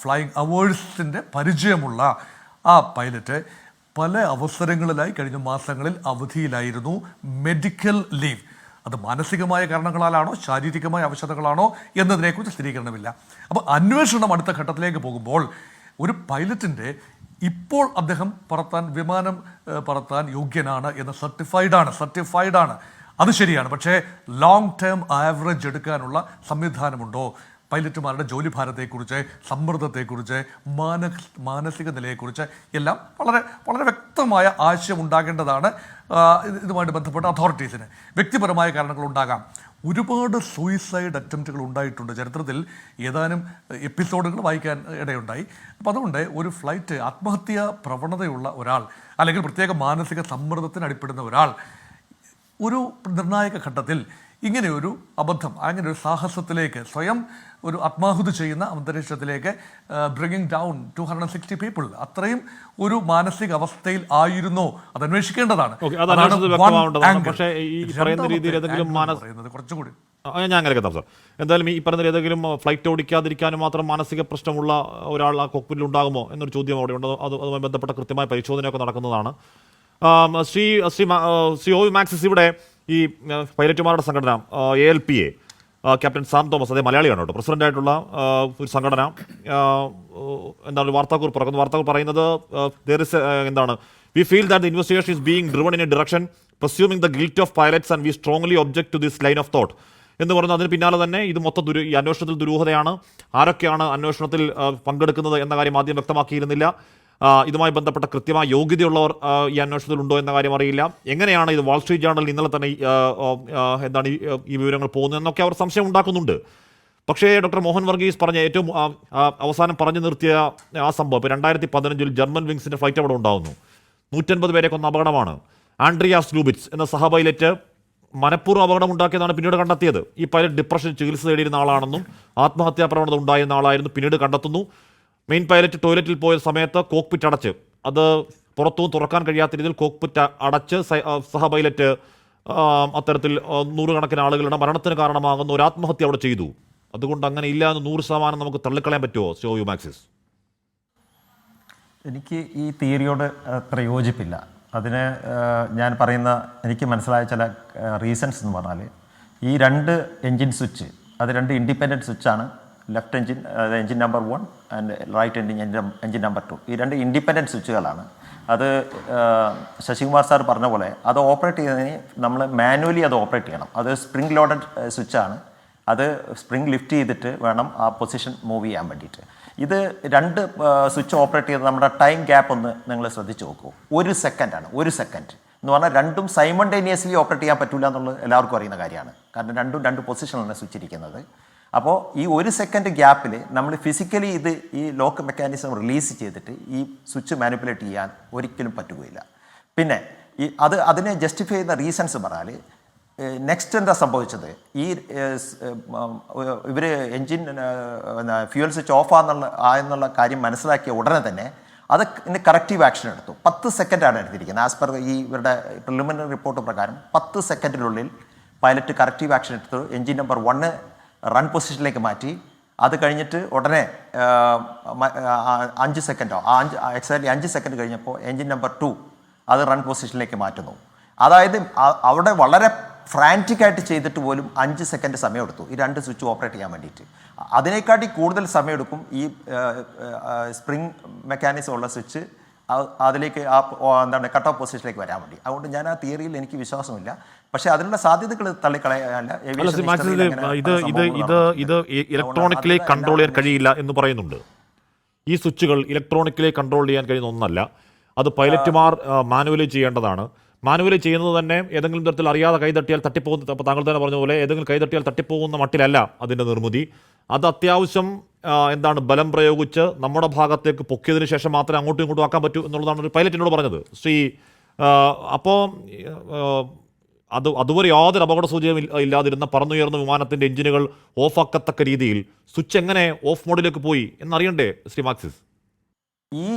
ഫ്ലൈയിങ് അവേഴ്സിൻ്റെ പരിചയമുള്ള ആ പൈലറ്റ് പല അവസരങ്ങളിലായി കഴിഞ്ഞ മാസങ്ങളിൽ അവധിയിലായിരുന്നു, മെഡിക്കൽ ലീവ്. അത് മാനസികമായ കാരണങ്ങളാലാണോ ശാരീരികമായ അവശതകളാണോ എന്നതിനെക്കുറിച്ച് സ്ഥിരീകരണമില്ല. അപ്പോൾ അന്വേഷണം അടുത്ത ഘട്ടത്തിലേക്ക് പോകുമ്പോൾ ഒരു പൈലറ്റിൻ്റെ ഇപ്പോൾ അദ്ദേഹം വിമാനം പറത്താൻ യോഗ്യനാണ് എന്ന് സർട്ടിഫൈഡാണ്. അത് ശരിയാണ്. പക്ഷേ ലോങ് ടേം ആവറേജ് എടുക്കാനുള്ള സംവിധാനമുണ്ടോ? പൈലറ്റുമാരുടെ ജോലിഭാരത്തെക്കുറിച്ച്, സമ്മർദ്ദത്തെക്കുറിച്ച്, മാനസിക നിലയെക്കുറിച്ച് എല്ലാം വളരെ വളരെ വ്യക്തമായ ആശയം ഉണ്ടാകേണ്ടതാണ്. ഇതുമായിട്ട് ബന്ധപ്പെട്ട അതോറിറ്റീസിന് വ്യക്തിപരമായ കാരണങ്ങളുണ്ടാകാം. ഒരുപാട് സൂയിസൈഡ് അറ്റംപ്റ്റുകൾ ഉണ്ടായിട്ടുണ്ട് ചരിത്രത്തിൽ. ഏതാനും എപ്പിസോഡുകൾ വായിക്കാൻ ഇടയുണ്ടായി. അപ്പോൾ അതുകൊണ്ട് ഒരു ഫ്ലൈറ്റ് ആത്മഹത്യാ പ്രവണതയുള്ള ഒരാൾ, അല്ലെങ്കിൽ പ്രത്യേക മാനസിക സമ്മർദ്ദത്തിന് അടിപ്പെടുന്ന ഒരാൾ ഒരു നിർണായക ഘട്ടത്തിൽ ഇങ്ങനെയൊരു അബദ്ധം, അങ്ങനെ ഒരു സാഹസത്തിലേക്ക്, സ്വയം ഒരു ആത്മാഹുതി ചെയ്യുന്ന അന്തരീക്ഷത്തിലേക്ക് ബ്രിങ്ങിങ് ഡൗൺ 260 പീപ്പിൾ, അത്രയും ഒരു മാനസിക അവസ്ഥയിൽ ആയിരുന്നോ? അത് അന്വേഷിക്കേണ്ടതാണ്. കുറച്ചുകൂടി ഞാൻ അങ്ങനെ കേട്ടാം സാർ. എന്തായാലും ഈ പറഞ്ഞ ഏതെങ്കിലും ഫ്ലൈറ്റ് ഓടിക്കാതിരിക്കാനും മാത്രം മാനസിക പ്രശ്നമുള്ള ഒരാൾ ആ കോക്പിറ്റിൽ ഉണ്ടാകുമോ എന്നൊരു ചോദ്യം അവിടെ ഉണ്ട്. അതുമായി ബന്ധപ്പെട്ട കൃത്യമായ പരിശോധനയൊക്കെ നടക്കുന്നതാണ്. ശ്രീ ഒ മാക്സിസ്, ഇവിടെ ഈ പൈലറ്റുമാരുടെ സംഘടന ALPA, ക്യാപ്റ്റൻ സാം തോമസ്, അതേ മലയാളിയാണ് കേട്ടോ, പ്രസിഡന്റായിട്ടുള്ള ഒരു സംഘടന, എന്താണ് ഒരു വാർത്താക്കുറിപ്പ് പറയുന്നത്, we feel that the investigation is being driven in a direction presuming the guilt of pilots and we strongly object to this line of thought എന്ന് പറഞ്ഞു. അതിന് പിന്നാലെ തന്നെ ഇത് മൊത്തം ഈ അന്വേഷണത്തിൽ ദുരൂഹതയാണ്, ആരൊക്കെയാണ് അന്വേഷണത്തിൽ പങ്കെടുക്കുന്നത് എന്ന കാര്യം ആദ്യം വ്യക്തമാക്കിയിരുന്നില്ല. ഇതുമായി ബന്ധപ്പെട്ട കൃത്യമായ യോഗ്യതയുള്ളവർ ഈ അന്വേഷണത്തിൽ ഉണ്ടോ എന്ന കാര്യം അറിയില്ല. എങ്ങനെയാണ് ഇത് വാൾസ്ട്രീറ്റ് ജേർണലിൽ ഇന്നലെ തന്നെ എന്താണ് ഈ വിവരങ്ങൾ പോകുന്നതെന്നൊക്കെ അവർ സംശയം ഉണ്ടാക്കുന്നുണ്ട്. പക്ഷേ ഡോക്ടർ മോഹൻ വർഗീസ് പറഞ്ഞ ഏറ്റവും അവസാനം പറഞ്ഞു നിർത്തിയ ആ സംഭവം, ഇപ്പോൾ 2015 ജർമ്മൻ വിങ്സിൻ്റെ ഫ്ലൈറ്റ് അവിടെ ഉണ്ടാകുന്നു, 150 പേരെ കൊന്ന അപകടമാണ്. ആൻഡ്രിയാസ് ലൂബിറ്റ്സ് എന്ന സഹ പൈലറ്റ് മനഃപൂർവ്വം അപകടം ഉണ്ടാക്കിയതാണ് പിന്നീട് കണ്ടെത്തിയത്. ഈ പൈലറ്റ് ഡിപ്രഷൻ ചികിത്സ തേടിയിരുന്ന ആളാണെന്നും ആത്മഹത്യാ പ്രവണത ഉണ്ടായിരുന്ന ആളായിരുന്നു പിന്നീട് കണ്ടെത്തുന്നു. മെയിൻ പൈലറ്റ് ടോയ്ലറ്റിൽ പോയ സമയത്ത് കോക്പിറ്റ് അടച്ച്, അത് പുറത്തും തുറക്കാൻ കഴിയാത്ത രീതിയിൽ കോക്പിറ്റ് അടച്ച് സഹ പൈലറ്റ് അത്തരത്തിൽ 100 കണക്കിന് ആളുകളുടെ മരണത്തിന് കാരണമാകുന്ന ഒരു ആത്മഹത്യ അവിടെ ചെയ്തു. അതുകൊണ്ട് അങ്ങനെ ഇല്ല എന്ന് 100% നമുക്ക് തള്ളിക്കളയാൻ പറ്റുമോ ഒ മാക്സിസ്? എനിക്ക് ഈ തിയറിയോട് അത്ര യോജിപ്പില്ല. അതിന് ഞാൻ പറയുന്ന എനിക്ക് മനസ്സിലായ ചില റീസൺസ് എന്ന് പറഞ്ഞാൽ, ഈ 2 എൻജിൻ സ്വിച്ച്, അത് 2 ഇൻഡിപെൻഡൻറ്റ് സ്വിച്ചാണ്. Left engine, engine number 1 and right engine number 2. ഈ 2 ഇൻഡിപെൻഡൻറ്റ് സ്വിച്ചുകളാണ്. അത് ശശികുമാർ സാർ പറഞ്ഞ പോലെ അത് ഓപ്പറേറ്റ് ചെയ്യുന്നതിന് നമ്മൾ മാനുവലി അത് ഓപ്പറേറ്റ് ചെയ്യണം. അത് സ്പ്രിംഗ് ലോഡഡ് സ്വിച്ചാണ്. അത് സ്പ്രിംഗ് ലിഫ്റ്റ് ചെയ്തിട്ട് വേണം ആ പൊസിഷൻ മൂവ് ചെയ്യാൻ വേണ്ടിയിട്ട്. ഇത് 2 സ്വിച്ച് ഓപ്പറേറ്റ് ചെയ്ത് നമ്മുടെ ടൈം ഗ്യാപ്പ് ഒന്ന് നിങ്ങൾ ശ്രദ്ധിച്ച് നോക്കൂ. 1 സെക്കൻഡാണ്. 1 സെക്കൻഡ് എന്ന് പറഞ്ഞാൽ 2ഉം സൈമൾട്ടേനിയസ്ലി ഓപ്പറേറ്റ് ചെയ്യാൻ പറ്റില്ല എന്നുള്ളത് എല്ലാവർക്കും അറിയുന്ന കാര്യമാണ്. കാരണം 2ഉം 2 പൊസിഷനിലാണ് സ്വിച്ച് ഇരിക്കുന്നത്. അപ്പോൾ ഈ 1 സെക്കൻഡ് ഗ്യാപ്പിൽ നമ്മൾ ഫിസിക്കലി ഈ ലോക്ക് മെക്കാനിസം റിലീസ് ചെയ്തിട്ട് ഈ സ്വിച്ച് മാനിപ്പുലേറ്റ് ചെയ്യാൻ ഒരിക്കലും പറ്റുകയില്ല. പിന്നെ അതിനെ ജസ്റ്റിഫൈ ചെയ്യുന്ന റീസൺസ് പറഞ്ഞാൽ നെക്സ്റ്റ് എന്താ സംഭവിച്ചത്, ഈ ഇവർ എൻജിൻ ഫ്യൂവൽ സ്വിച്ച് ഓഫ് ആയെന്നുള്ള കാര്യം മനസ്സിലാക്കിയ ഉടനെ തന്നെ അത് കറക്റ്റീവ് ആക്ഷൻ എടുത്തു. 10 സെക്കൻഡാണ് എടുത്തിരിക്കുന്നത്. ആസ് പെർ ഈ ഇവരുടെ പ്രിലിമിനറി റിപ്പോർട്ട് പ്രകാരം 10 സെക്കൻഡിനുള്ളിൽ പൈലറ്റ് കറക്റ്റീവ് ആക്ഷൻ എടുത്തു. എൻജിൻ നമ്പർ 1 റൺ പൊസിഷനിലേക്ക് മാറ്റി. അത് കഴിഞ്ഞിട്ട് ഉടനെ 5 സെക്കൻഡോ എക്സാക്ട്ലി 5 സെക്കൻഡ് കഴിഞ്ഞപ്പോൾ എൻജിൻ നമ്പർ 2 അത് റൺ പൊസിഷനിലേക്ക് മാറ്റുന്നു. അതായത് അവിടെ വളരെ ഫ്രാൻറ്റിക്കായിട്ട് ചെയ്തിട്ട് പോലും 5 സെക്കൻഡ് സമയമെടുത്തു ഈ 2 സ്വിച്ച് ഓപ്പറേറ്റ് ചെയ്യാൻ വേണ്ടിയിട്ട്. അതിനേക്കാട്ടി കൂടുതൽ സമയമെടുക്കും ഈ സ്പ്രിങ് മെക്കാനിസം ഉള്ള സ്വിച്ച് അതിലേക്ക് എന്താണ് കട്ട് ഓഫ് പൊസിഷനിലേക്ക് വരാൻ വേണ്ടി. അതുകൊണ്ട് ഞാൻ ആ തിയറിയിൽ എനിക്ക് വിശ്വാസമില്ല. പക്ഷേ അതിനുള്ള സാധ്യതകൾ തള്ളിക്കളയാനല്ല. ഇത് ഇലക്ട്രോണിക്കലി കൺട്രോൾ ചെയ്യാൻ കഴിയില്ല എന്ന് പറയുന്നുണ്ട്. ഈ സ്വിച്ചുകൾ ഇലക്ട്രോണിക്കലി കൺട്രോൾ ചെയ്യാൻ കഴിയുന്ന ഒന്നല്ല. അത് പൈലറ്റുമാർ മാനുവലി ചെയ്യേണ്ടതാണ്. മാനുവലി ചെയ്യുന്നത് തന്നെ ഏതെങ്കിലും തരത്തിൽ അറിയാതെ കൈതട്ടിയാൽ തട്ടിപ്പോകുന്ന, അപ്പോൾ താങ്കൾ തന്നെ പറഞ്ഞ പോലെ ഏതെങ്കിലും കൈതട്ടിയാൽ തട്ടിപ്പോകുന്ന മട്ടിലല്ല അതിൻ്റെ നിർമ്മിതി. അത് അത്യാവശ്യം ബലം പ്രയോഗിച്ച് നമ്മുടെ ഭാഗത്തേക്ക് പൊക്കിയതിന് ശേഷം മാത്രമേ അങ്ങോട്ടും ഇങ്ങോട്ടും ആക്കാൻ പറ്റൂ എന്നുള്ളതാണ് ഒരു പൈലറ്റിനോട് പറഞ്ഞത്. അപ്പോൾ അതുവരെ യാതൊരു അപകട സൂചനയും ഇല്ലാതിരുന്ന പറന്നുയർന്ന വിമാനത്തിൻ്റെ എഞ്ചിനുകൾ ഓഫാക്കത്തക്ക രീതിയിൽ സ്വിച്ച് എങ്ങനെ ഓഫ് മോഡിലേക്ക് പോയി എന്നറിയണ്ടേ ശ്രീ മാക്സിസ്? ഈ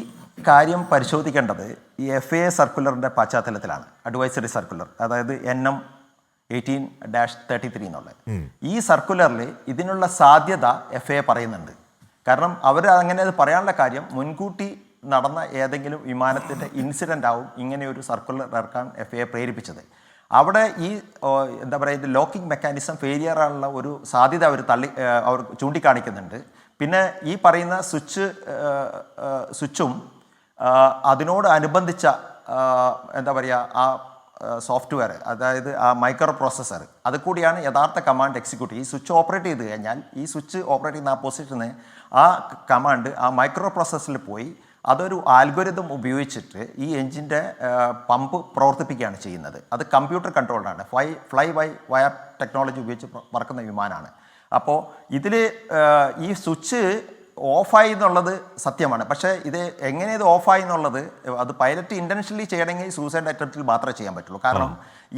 കാര്യം പരിശോധിക്കേണ്ടത് ഈ FAA സർക്കുലറിൻ്റെ പശ്ചാത്തലത്തിലാണ്. അഡ്വൈസറി സർക്കുലർ, അതായത് NM 18-33 എന്നുള്ളത്. ഈ സർക്കുലറിൽ ഇതിനുള്ള സാധ്യത FAA പറയുന്നുണ്ട്. കാരണം അവർ അങ്ങനെ അത് പറയാനുള്ള കാര്യം മുൻകൂട്ടി നടന്ന ഏതെങ്കിലും വിമാനത്തിൻ്റെ ഇൻസിഡൻ്റ് ആവും ഇങ്ങനെ ഒരു സർക്കുലർ ഇറക്കാൻ FAA പ്രേരിപ്പിച്ചത്. അവിടെ ഈ ഇത് ലോക്കിംഗ് മെക്കാനിസം ഫെയിലിയർ ആണുള്ള ഒരു സാധ്യത അവർ ചൂണ്ടിക്കാണിക്കുന്നുണ്ട്. പിന്നെ ഈ പറയുന്ന സ്വിച്ചും അതിനോട് അനുബന്ധിച്ച ആ സോഫ്റ്റ്വെയർ, അതായത് ആ മൈക്രോ പ്രോസസ്സർ, അത് കൂടിയാണ് യഥാർത്ഥ കമാൻഡ് എക്സിക്യൂട്ട്. ഈ സ്വിച്ച് ഓപ്പറേറ്റ് ചെയ്ത് കഴിഞ്ഞാൽ ഈ സ്വിച്ച് ഓപ്പറേറ്റ് ചെയ്യുന്ന ആ പൊസിഷന് ആ കമാൻഡ് ആ മൈക്രോ പ്രോസസ്സറിൽ പോയി അതൊരു ആൽഗോരിതം ഉപയോഗിച്ചിട്ട് ഈ എൻജിൻ്റെ പമ്പ് പ്രവർത്തിപ്പിക്കുകയാണ് ചെയ്യുന്നത്. അത് കമ്പ്യൂട്ടർ കൺട്രോൾഡാണ്. ഫ്ലൈ ബൈ വയർ ടെക്നോളജി ഉപയോഗിച്ച് പറക്കുന്ന വിമാനമാണ്. അപ്പോൾ ഇതിൽ ഈ സ്വിച്ച് ഓഫായി എന്നുള്ളത് സത്യമാണ്. പക്ഷേ ഇത് എങ്ങനെ ഇത് ഓഫായി എന്നുള്ളത് അത് പൈലറ്റ് ഇൻറ്റൻഷനലി ചെയ്യണമെങ്കിൽ സൂസൈഡ് അറ്റംപ്റ്റിൽ മാത്രമേ ചെയ്യാൻ പറ്റുള്ളൂ. കാരണം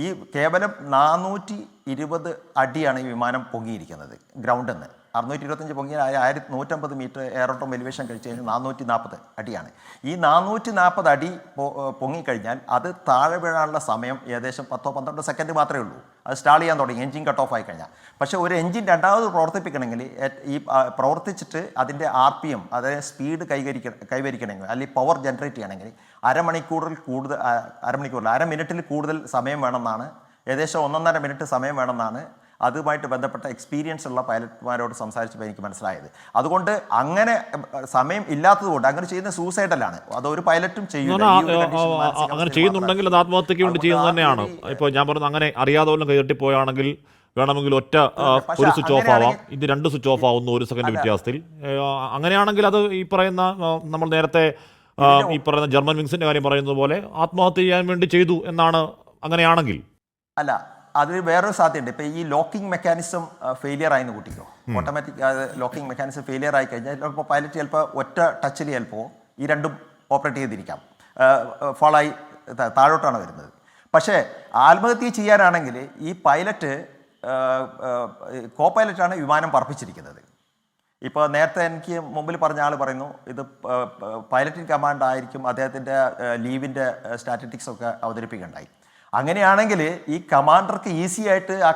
ഈ കേവലം 420 അടിയാണ് ഈ വിമാനം പൊങ്ങിയിരിക്കുന്നത് ഗ്രൗണ്ടിൽ നിന്ന്. 625 പൊങ്ങിയ 1150 മീറ്റർ എയറോട്ടം എലിവേഷൻ കഴിച്ച് കഴിഞ്ഞാൽ 440 അടിയാണ്. ഈ 440 അടി പൊങ്ങിക്കഴിഞ്ഞാൽ അത് താഴെ വീഴാനുള്ള സമയം ഏകദേശം 10-12 സെക്കൻഡ് മാത്രമേ ഉള്ളൂ. അത് സ്റ്റാൾ ചെയ്യാൻ തുടങ്ങി എൻജിൻ കട്ട് ഓഫ് ആയി കഴിഞ്ഞാൽ. പക്ഷേ ഒരു എൻജിൻ രണ്ടാമത് പ്രവർത്തിപ്പിക്കണമെങ്കിൽ ഈ പ്രവർത്തിച്ചിട്ട് അതിൻ്റെ RPM, അതായത് സ്പീഡ് കൈവരിക്കണമെങ്കിൽ അല്ലെങ്കിൽ പവർ ജനറേറ്റ് ചെയ്യണമെങ്കിൽ അര മിനിറ്റിൽ കൂടുതൽ സമയം വേണമെന്നാണ്, ഏകദേശം 1.5 മിനിറ്റ് സമയം വേണമെന്നാണ് അതുമായിട്ട് ബന്ധപ്പെട്ട എക്സ്പീരിയൻസ് ഉള്ള പൈലറ്റ്മാരോട് സംസാരിച്ചപ്പോൾ എനിക്ക് മനസ്സിലായത്. അതുകൊണ്ട് അങ്ങനെ സമയം ഇല്ലാത്തതുകൊണ്ട് അങ്ങനെ ചെയ്യുന്ന സൂസൈഡലാണ്. അതൊരു പൈലറ്റും അങ്ങനെ ചെയ്യുന്നുണ്ടെങ്കിൽ അത് ആത്മഹത്യക്ക് വേണ്ടി ചെയ്യുന്നത് തന്നെയാണ്. ഇപ്പോൾ ഞാൻ പറഞ്ഞത് അങ്ങനെ അറിയാതെ വല്ലതും കൈതട്ടിപ്പോയാണെങ്കിൽ വേണമെങ്കിൽ ഒരു സ്വിച്ച് ഓഫ് ആവാം, ഇത് 2 സ്വിച്ച് ഓഫ് ആവുന്നു 1 സെക്കൻഡ് വ്യത്യാസത്തിൽ. അങ്ങനെയാണെങ്കിൽ അത് ഈ പറയുന്ന നമ്മൾ നേരത്തെ ഈ പറയുന്ന ജർമ്മൻ വിങ്സിന്റെ കാര്യം പറയുന്നത് പോലെ ആത്മഹത്യ ചെയ്യാൻ വേണ്ടി ചെയ്തു എന്നാണ്. അങ്ങനെയാണെങ്കിൽ അല്ല, അതിൽ വേറൊരു സാധ്യതയുണ്ട്. ഇപ്പോൾ ഈ ലോക്കിംഗ് മെക്കാനിസം ഫെയിലിയർ ആയെന്ന് കൂട്ടിക്കോ, ഓട്ടോമാറ്റിക് ലോക്കിംഗ് മെക്കാനിസം ഫെയിലിയർ ആയി കഴിഞ്ഞാൽ ചിലപ്പോൾ പൈലറ്റ് ചിലപ്പോൾ ഒറ്റ ടച്ചിൽ ചിലപ്പോൾ ഈ രണ്ടും ഓപ്പറേറ്റ് ചെയ്തിരിക്കാം, ഫോളായി താഴോട്ടാണ് വരുന്നത്. പക്ഷേ ആത്മഹത്യ ചെയ്യാനാണെങ്കിൽ ഈ പൈലറ്റ് കോ പൈലറ്റാണ് വിമാനം പറപ്പിച്ചിരിക്കുന്നത്. ഇപ്പോൾ നേരത്തെ എനിക്ക് മുമ്പിൽ പറഞ്ഞ ആൾ പറയുന്നു ഇത് പൈലറ്റിംഗ് കമാൻഡ് ആയിരിക്കും അദ്ദേഹത്തിൻ്റെ ലീവിൻ്റെ സ്റ്റാറ്റിസ്റ്റിക്സ് ഒക്കെ അവതരിപ്പിക്കുകയുണ്ടായി. അങ്ങനെയാണെങ്കിൽ ഈ കമാൻഡർക്ക് ഈസി ആയിട്ട് ആ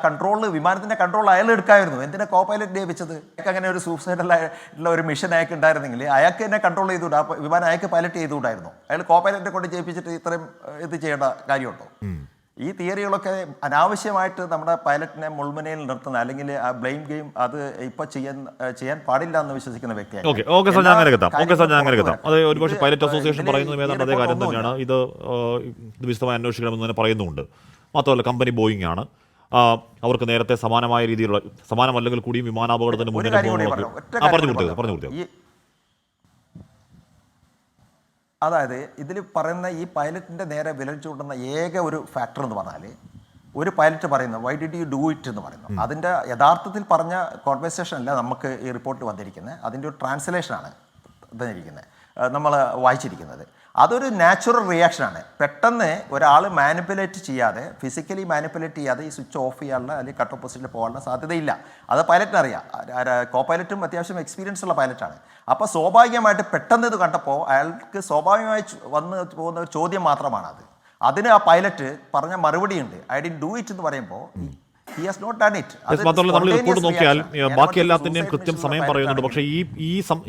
വിമാനത്തിൻ്റെ കൺട്രോൾ അയാൾ എടുക്കാമായിരുന്നു. എന്തിനാ കോ പൈലറ്റ് ഏൽപ്പിച്ചത്? അയാൾക്ക് അങ്ങനെ ഒരു സൂസൈഡലായിട്ടുള്ള ഒരു മിഷൻ അയാൾക്ക് ഉണ്ടായിരുന്നെങ്കിൽ അയാൾക്ക് തന്നെ കൺട്രോൾ ചെയ്തുകൂടാ, വിമാനം അയാൾക്ക് പൈലറ്റ് ചെയ്തുകൂടായിരുന്നു. അയാൾ കോ പൈലറ്റിനെ കൊണ്ട് ചെയ്യിപ്പിച്ചിട്ട് ഇത്രയും ഇത് ചെയ്യേണ്ട കാര്യമുണ്ടോ? ഈ തിയറികളൊക്കെ അനാവശ്യമായിട്ട് നമ്മുടെ പൈലറ്റിനെ മുൾമുനയിൽ നിർത്തുന്ന അല്ലെങ്കിൽ ആ ബ്ലെയിം ഗെയിം അത് ഇപ്പോൾ ചെയ്യാൻ പാടില്ല എന്ന് വിശ്വസിക്കുന്ന വ്യക്തിയാണ്. അത് ഒരുപക്ഷെ പൈലറ്റ് അസോസിയേഷൻ പറയുന്നത് ഏതാണ്ട് അതേ കാര്യം തന്നെയാണ്. ഇത് വിശദമായി അന്വേഷിക്കണമെന്ന് തന്നെ പറയുന്നുണ്ട്. മാത്രമല്ല കമ്പനി ബോയിങ് ആണ്. അവർക്ക് നേരത്തെ സമാനമായ രീതിയിലുള്ള, സമാനമല്ലെങ്കിൽ കൂടിയും വിമാനാപകടത്തിന് മുന്നേ പറഞ്ഞു. അതായത് ഇതിൽ പറയുന്ന ഈ പൈലറ്റിൻ്റെ നേരെ വിരൽ ചൂണ്ടുന്ന ഏക ഒരു ഫാക്ടർ എന്ന് പറഞ്ഞാൽ ഒരു പൈലറ്റ് പറയുന്നത് why did you do it എന്ന് പറയുന്നു. അതിൻ്റെ യഥാർത്ഥത്തിൽ പറഞ്ഞ കോൺവെർസേഷൻ അല്ല നമുക്ക് ഈ റിപ്പോർട്ടിൽ വന്നിരിക്കുന്നത്, അതിൻ്റെ ഒരു ട്രാൻസ്ലേഷനാണ് തന്നിരിക്കുന്നത്, നമ്മൾ വായിച്ചിരിക്കുന്നത്. അതൊരു നാച്ചുറൽ റിയാക്ഷനാണ്. പെട്ടെന്ന് ഒരാൾ മാനിപ്പുലേറ്റ് ചെയ്യാതെ, ഫിസിക്കലി മാനിപ്പുലേറ്റ് ചെയ്യാതെ ഈ സ്വിച്ച് ഓഫ് ചെയ്യാനുള്ള അല്ലെങ്കിൽ കട്ട് ഓഫ് പൊസിഷനിൽ പോകാനുള്ള സാധ്യതയില്ല. അത് പൈലറ്റിന് അറിയാം. കോ പൈലറ്റും അത്യാവശ്യം എക്സ്പീരിയൻസ് ഉള്ള പൈലറ്റാണ്. അപ്പോൾ സ്വാഭാവികമായിട്ട് പെട്ടെന്ന് ഇത് കണ്ടപ്പോൾ അയാൾക്ക് സ്വാഭാവികമായി വന്ന് പോകുന്ന ഒരു ചോദ്യം മാത്രമാണ് അത്. അതിന് ആ പൈലറ്റ് പറഞ്ഞ മറുപടിയുണ്ട്. ഐ ഡിഡ് ഡു ഇറ്റ് എന്ന് പറയുമ്പോൾ he has not done it. മാത്രമല്ല നമ്മൾ റിപ്പോർട്ട് നോക്കിയാൽ ബാക്കി എല്ലാത്തിൻ്റെയും കൃത്യം സമയം പറയുന്നുണ്ട്. പക്ഷേ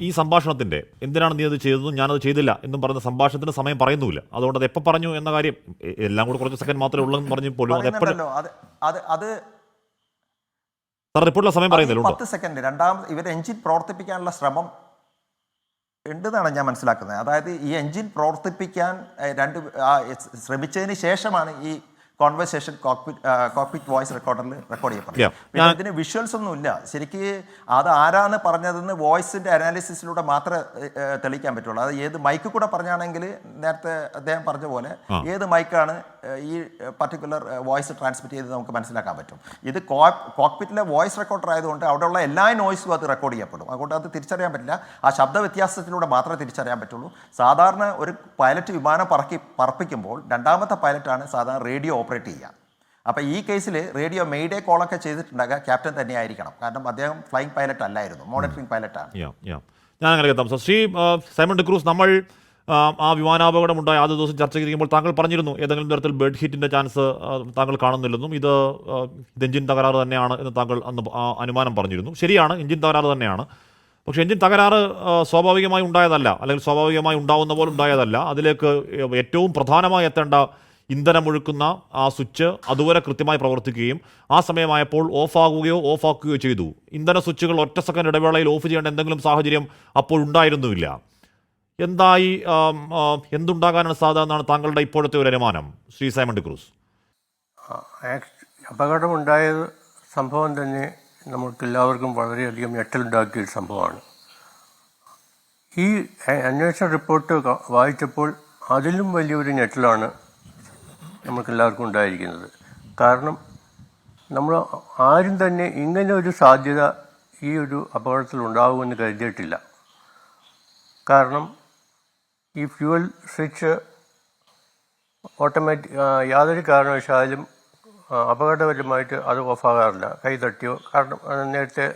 ഈ സംഭാഷണത്തിന്റെ എന്തിനാണ് നീ അത് ചെയ്തതെന്നും ഞാനത് ചെയ്തില്ല എന്നും പറയുന്ന സംഭാഷണത്തിന് സമയം പറയുന്നുമില്ല. അതുകൊണ്ട് അത് എപ്പോൾ പറഞ്ഞു എന്ന കാര്യം എല്ലാം കൂടെ കുറച്ച് സെക്കൻഡ് മാത്രമേ ഉള്ളൂ എന്ന് പറഞ്ഞു പോലും റിപ്പോർട്ടിലെ സമയം പറയുന്നില്ല. 10 സെക്കൻഡ് രണ്ടാമത് ഇവർ എഞ്ചിൻ പ്രവർത്തിപ്പിക്കാനുള്ള ശ്രമം ഉണ്ടെന്നാണ് ഞാൻ മനസ്സിലാക്കുന്നത്. അതായത് ഈ എഞ്ചിൻ പ്രവർത്തിപ്പിക്കാൻ ശ്രമിച്ചതിന് ശേഷമാണ് ഈ കോൺവെർസേഷൻ കോക്പിറ്റ് വോയിസ് റെക്കോർഡറിൽ റെക്കോർഡ് ചെയ്യപ്പെടും. പിന്നെ ഇതിന് വിഷ്വൽസ് ഒന്നും ഇല്ല. ശരിക്ക് അത് ആരാണ് പറഞ്ഞതെന്ന് വോയിസിന്റെ അനാലിസിസിലൂടെ മാത്രമേ തെളിയിക്കാൻ പറ്റുള്ളൂ. അത് ഏത് മൈക്ക് കൂടെ പറഞ്ഞാണെങ്കിൽ നേരത്തെ അദ്ദേഹം പറഞ്ഞ പോലെ ഏത് മൈക്കാണ് ഈ പർട്ടിക്കുലർ വോയിസ് ട്രാൻസ്മിറ്റ് ചെയ്ത് നമുക്ക് മനസ്സിലാക്കാൻ പറ്റും. ഇത് കോക്പിറ്റിലെ വോയിസ് റെക്കോർഡർ ആയതുകൊണ്ട് അവിടെയുള്ള എല്ലാ നോയ്സും അത് റെക്കോർഡ് ചെയ്യപ്പെടും. അതുകൊണ്ട് അത് തിരിച്ചറിയാൻ പറ്റില്ല. ആ ശബ്ദ വ്യത്യാസത്തിലൂടെ മാത്രമേ തിരിച്ചറിയാൻ പറ്റുള്ളൂ. സാധാരണ ഒരു പൈലറ്റ് വിമാനം പറപ്പിക്കുമ്പോൾ രണ്ടാമത്തെ പൈലറ്റാണ് സാധാരണ റേഡിയോ ഓപ്പറേറ്റ് ചെയ്യുക. അപ്പോൾ ഈ കേസിൽ റേഡിയോ മെയ്ഡേ കോളൊക്കെ ചെയ്തിട്ടുണ്ടാകുക ക്യാപ്റ്റൻ തന്നെയായിരിക്കണം. കാരണം അദ്ദേഹം ഫ്ലൈയിങ് പൈലറ്റ് അല്ലായിരുന്നു, മോണിറ്ററിംഗ് പൈലറ്റാണ്. ഞാൻ അങ്ങനെ എത്താം. ശ്രീ സൈമൺ ഡിക്രൂസ്, നമ്മൾ ആ വിമാനാപകടം ഉണ്ടായ ആദ്യ ദിവസം ചർച്ച ചെയ്യുമ്പോൾ താങ്കൾ പറഞ്ഞിരുന്നു ഏതെങ്കിലും തരത്തിൽ ബേഡ് ഹീറ്റിൻ്റെ ചാൻസ് താങ്കൾ കാണുന്നില്ലെന്നും ഇത് എഞ്ചിൻ തകരാറ് തന്നെയാണ് എന്ന് താങ്കൾ അന്ന് അനുമാനം പറഞ്ഞിരുന്നു. ശരിയാണ്, എഞ്ചിൻ തകരാറ് തന്നെയാണ്. പക്ഷേ എഞ്ചിൻ തകരാറ് സ്വാഭാവികമായി ഉണ്ടായതല്ല, അല്ലെങ്കിൽ സ്വാഭാവികമായി ഉണ്ടാവുന്ന പോലെ ഉണ്ടായതല്ല. അതിലേക്ക് ഏറ്റവും പ്രധാനമായി എത്തേണ്ട ഇന്ധനമൊഴുക്കുന്ന ആ സ്വിച്ച് അതുവരെ കൃത്യമായി പ്രവർത്തിക്കുകയും ആ സമയമായപ്പോൾ ഓഫാക്കുകയോ ചെയ്തു. ഇന്ധന സ്വിച്ചുകൾ ഒറ്റ സെക്കൻഡ് ഇടവേളയിൽ ഓഫ് ചെയ്യേണ്ട എന്തെങ്കിലും സാഹചര്യം അപ്പോൾ ഉണ്ടായിരുന്നുമില്ല. എന്തുണ്ടാകാനാണ് സാധ്യത എന്നാണ് താങ്കളുടെ ഇപ്പോഴത്തെ ഒരു അനുമാനം, ശ്രീ സൈമൺ ഡിക്രൂസ്? അപകടമുണ്ടായ സംഭവം തന്നെ നമുക്ക് എല്ലാവർക്കും വളരെയധികം ഞെട്ടലുണ്ടാക്കിയ ഒരു സംഭവമാണ്. ഈ അന്വേഷണ റിപ്പോർട്ട് വായിച്ചപ്പോൾ അതിലും വലിയൊരു ഞെട്ടലാണ് നമുക്കെല്ലാവർക്കും ഉണ്ടായിരിക്കുന്നത്. കാരണം നമ്മൾ ആരും തന്നെ ഇങ്ങനെ ഒരു സാധ്യത ഈ ഒരു അപകടത്തിൽ ഉണ്ടാകുമെന്ന് കരുതിയിട്ടില്ല. കാരണം ഈ ഫ്യൂവൽ സ്വിച്ച് യാതൊരു കാരണവശാലും അപകടപരമായിട്ട് അത് ഓഫാകാറില്ല, കൈ തട്ടിയോ. കാരണം നേരത്തെ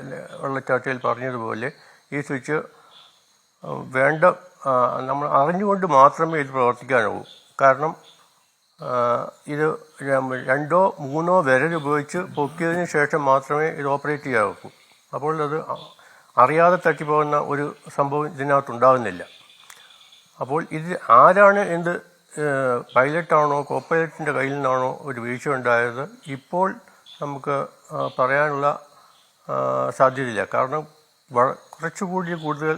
ഉള്ള ചർച്ചയിൽ പറഞ്ഞതുപോലെ ഈ സ്വിച്ച് നമ്മൾ അറിഞ്ഞുകൊണ്ട് മാത്രമേ ഇത് പ്രവർത്തിക്കാനാവൂ. കാരണം ഇത് 2 or 3 വിരൽ ഉപയോഗിച്ച് പൊക്കിയതിന് ശേഷം മാത്രമേ ഇത് ഓപ്പറേറ്റ് ചെയ്യാവൂ. അപ്പോൾ അത് അറിയാതെ തട്ടിപ്പോകുന്ന ഒരു സംഭവം ഇതിനകത്തുണ്ടാകുന്നില്ല. അപ്പോൾ ഇത് ആരാണ് പൈലറ്റാണോ കോ പൈലറ്റിൻ്റെ കയ്യിൽ നിന്നാണോ ഒരു വീഴ്ച ഉണ്ടായത് ഇപ്പോൾ നമുക്ക് പറയാനുള്ള സാധ്യതയില്ല. കാരണം കുറച്ചുകൂടി കൂടുതൽ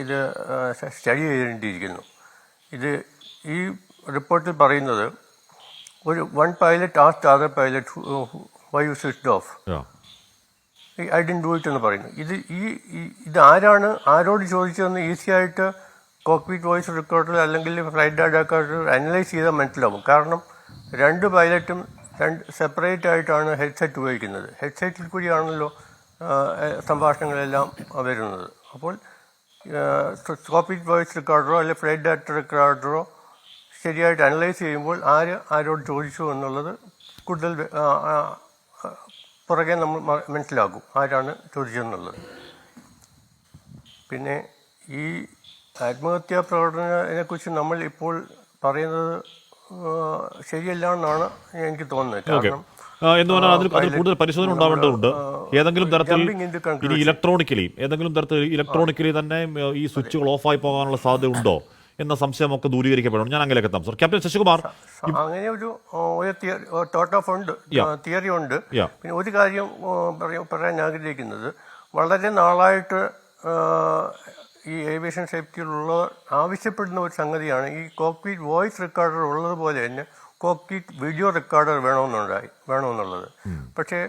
ഇത് സ്റ്റഡി ചെയ്യേണ്ടിയിരിക്കുന്നു. ഈ റിപ്പോർട്ടിൽ പറയുന്നത് one pilot asked the other pilot why you switched off. I didn't do it എന്ന് പറയുന്നു. ഇത് ആരോട് ചോദിച്ചതെന്ന് ഈസി ആയിട്ട് കോക്പിറ്റ് വോയിസ് റെക്കോർഡർ അല്ലെങ്കിൽ ഫ്ലൈറ്റ് ഡാറ്റ റെക്കോർഡർ അനലൈസ് ചെയ്താൽ മനസ്സിലാവും. കാരണം 2 പൈലറ്റും സെപ്പറേറ്റ് ആയിട്ടാണ് ഹെഡ്സെറ്റ് ഉപയോഗിക്കുന്നത്. ഹെഡ്സെറ്റിൽ കൂടിയാണല്ലോ സംഭാഷണങ്ങളെല്ലാം വരുന്നത്. അപ്പോൾ കോക്പിറ്റ് വോയിസ് റെക്കോർഡറോ അല്ലെങ്കിൽ ഫ്ലൈറ്റ് ഡാറ്റ റെക്കോർഡറോ ശരിയായിട്ട് അനലൈസ് ചെയ്യുമ്പോൾ ആരോട് ചോദിച്ചു എന്നുള്ളത് കൂടുതൽ പുറകെ നമ്മൾ മനസ്സിലാക്കും ആരാണ് ചോദിച്ചതെന്നുള്ളത്. പിന്നെ ഈ ആത്മഹത്യാ പ്രകടനത്തെക്കുറിച്ച് നമ്മൾ ഇപ്പോൾ പറയുന്നത് ശരിയല്ല എന്നാണ് എനിക്ക് തോന്നുന്നത്. കാരണം എന്ന് പറഞ്ഞാൽ അതിൽ കൂടുതൽ പരിശോധന ഉണ്ടാവേണ്ടതുണ്ട്. ഏതെങ്കിലും തരത്തിൽ ഇലക്ട്രോണിക്കലി തന്നെ ഈ സ്വിച്ചുകൾ ഓഫായി പോകാനുള്ള സാധ്യത ഉണ്ടോ എന്ന സംശയമൊക്കെ ദൂരീകരിക്കപ്പെടണം. ഞാൻ അങ്ങനെയൊക്കെ എത്താം. സർ, ക്യാപ്റ്റൻ ശശികുമാർ, അങ്ങനെ ഒരു തോട്ട് ഓഫ് ഉണ്ട്, തിയറി ഉണ്ട്. പിന്നെ ഒരു കാര്യം പറയാൻ ആഗ്രഹിക്കുന്നത്, വളരെ നാളായിട്ട് ഈ ഏവിയേഷൻ സേഫ്റ്റിയിലുള്ള ആവശ്യപ്പെടുന്ന ഒരു സംഗതിയാണ് ഈ കോക്പിറ്റ് വോയിസ് റെക്കോർഡർ ഉള്ളതുപോലെ തന്നെ കോക്പിറ്റ് വീഡിയോ റെക്കോർഡർ വേണമെന്നുള്ളത്. പക്ഷേ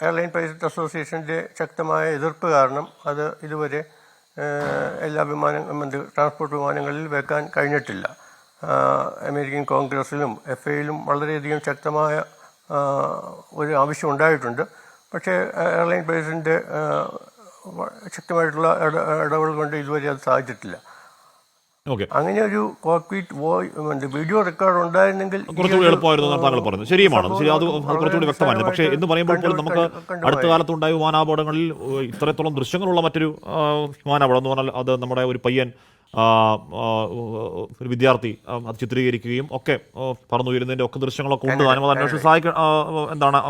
എയർലൈൻ പൈലറ്റ് അസോസിയേഷൻ്റെ ശക്തമായ എതിർപ്പ് കാരണം അത് ഇതുവരെ എല്ലാ ട്രാൻസ്പോർട്ട് വിമാനങ്ങളിൽ വെക്കാൻ കഴിഞ്ഞിട്ടില്ല. അമേരിക്കൻ കോൺഗ്രസിലും FAA-യിലും വളരെയധികം ശക്തമായ ഒരു ആവശ്യം ഉണ്ടായിട്ടുണ്ട്. പക്ഷേ എയർലൈൻ പൈലറ്റിൻ്റെ ശക്തമായിട്ടുള്ള ഇടപെടൽ കൊണ്ട് ഇതുവരെ അത് സാധിച്ചിട്ടില്ല. ഓക്കെ, അങ്ങനെ ഒരു കോക്പിറ്റ് വീഡിയോ റെക്കോർഡ് ഉണ്ടായിരുന്നെങ്കിൽ കുറച്ചുകൂടി എളുപ്പമായിരുന്നു എന്നാണ് താങ്കൾ പറയുന്നത്. ശരിയുമാണ്, ശരി, അത് കുറച്ചുകൂടി വ്യക്തമായിരുന്നു. പക്ഷേ എന്ന് പറയുമ്പോൾ പോലും നമുക്ക് അടുത്ത കാലത്തുണ്ടായ വിമാനാപകടങ്ങളിൽ ഇത്രത്തോളം ദൃശ്യങ്ങളുള്ള മറ്റൊരു വിമാനാപകടം എന്ന് പറഞ്ഞാൽ അത് നമ്മുടെ ഒരു പയ്യൻ ഒരു വിദ്യാർത്ഥി അത് ചിത്രീകരിക്കുകയും ഒക്കെ പറന്നുയരുന്നതിൻ്റെ ഒക്കെ ദൃശ്യങ്ങളൊക്കെ ഉണ്ട്. താനും അത് അന്വേഷണം എന്താണ്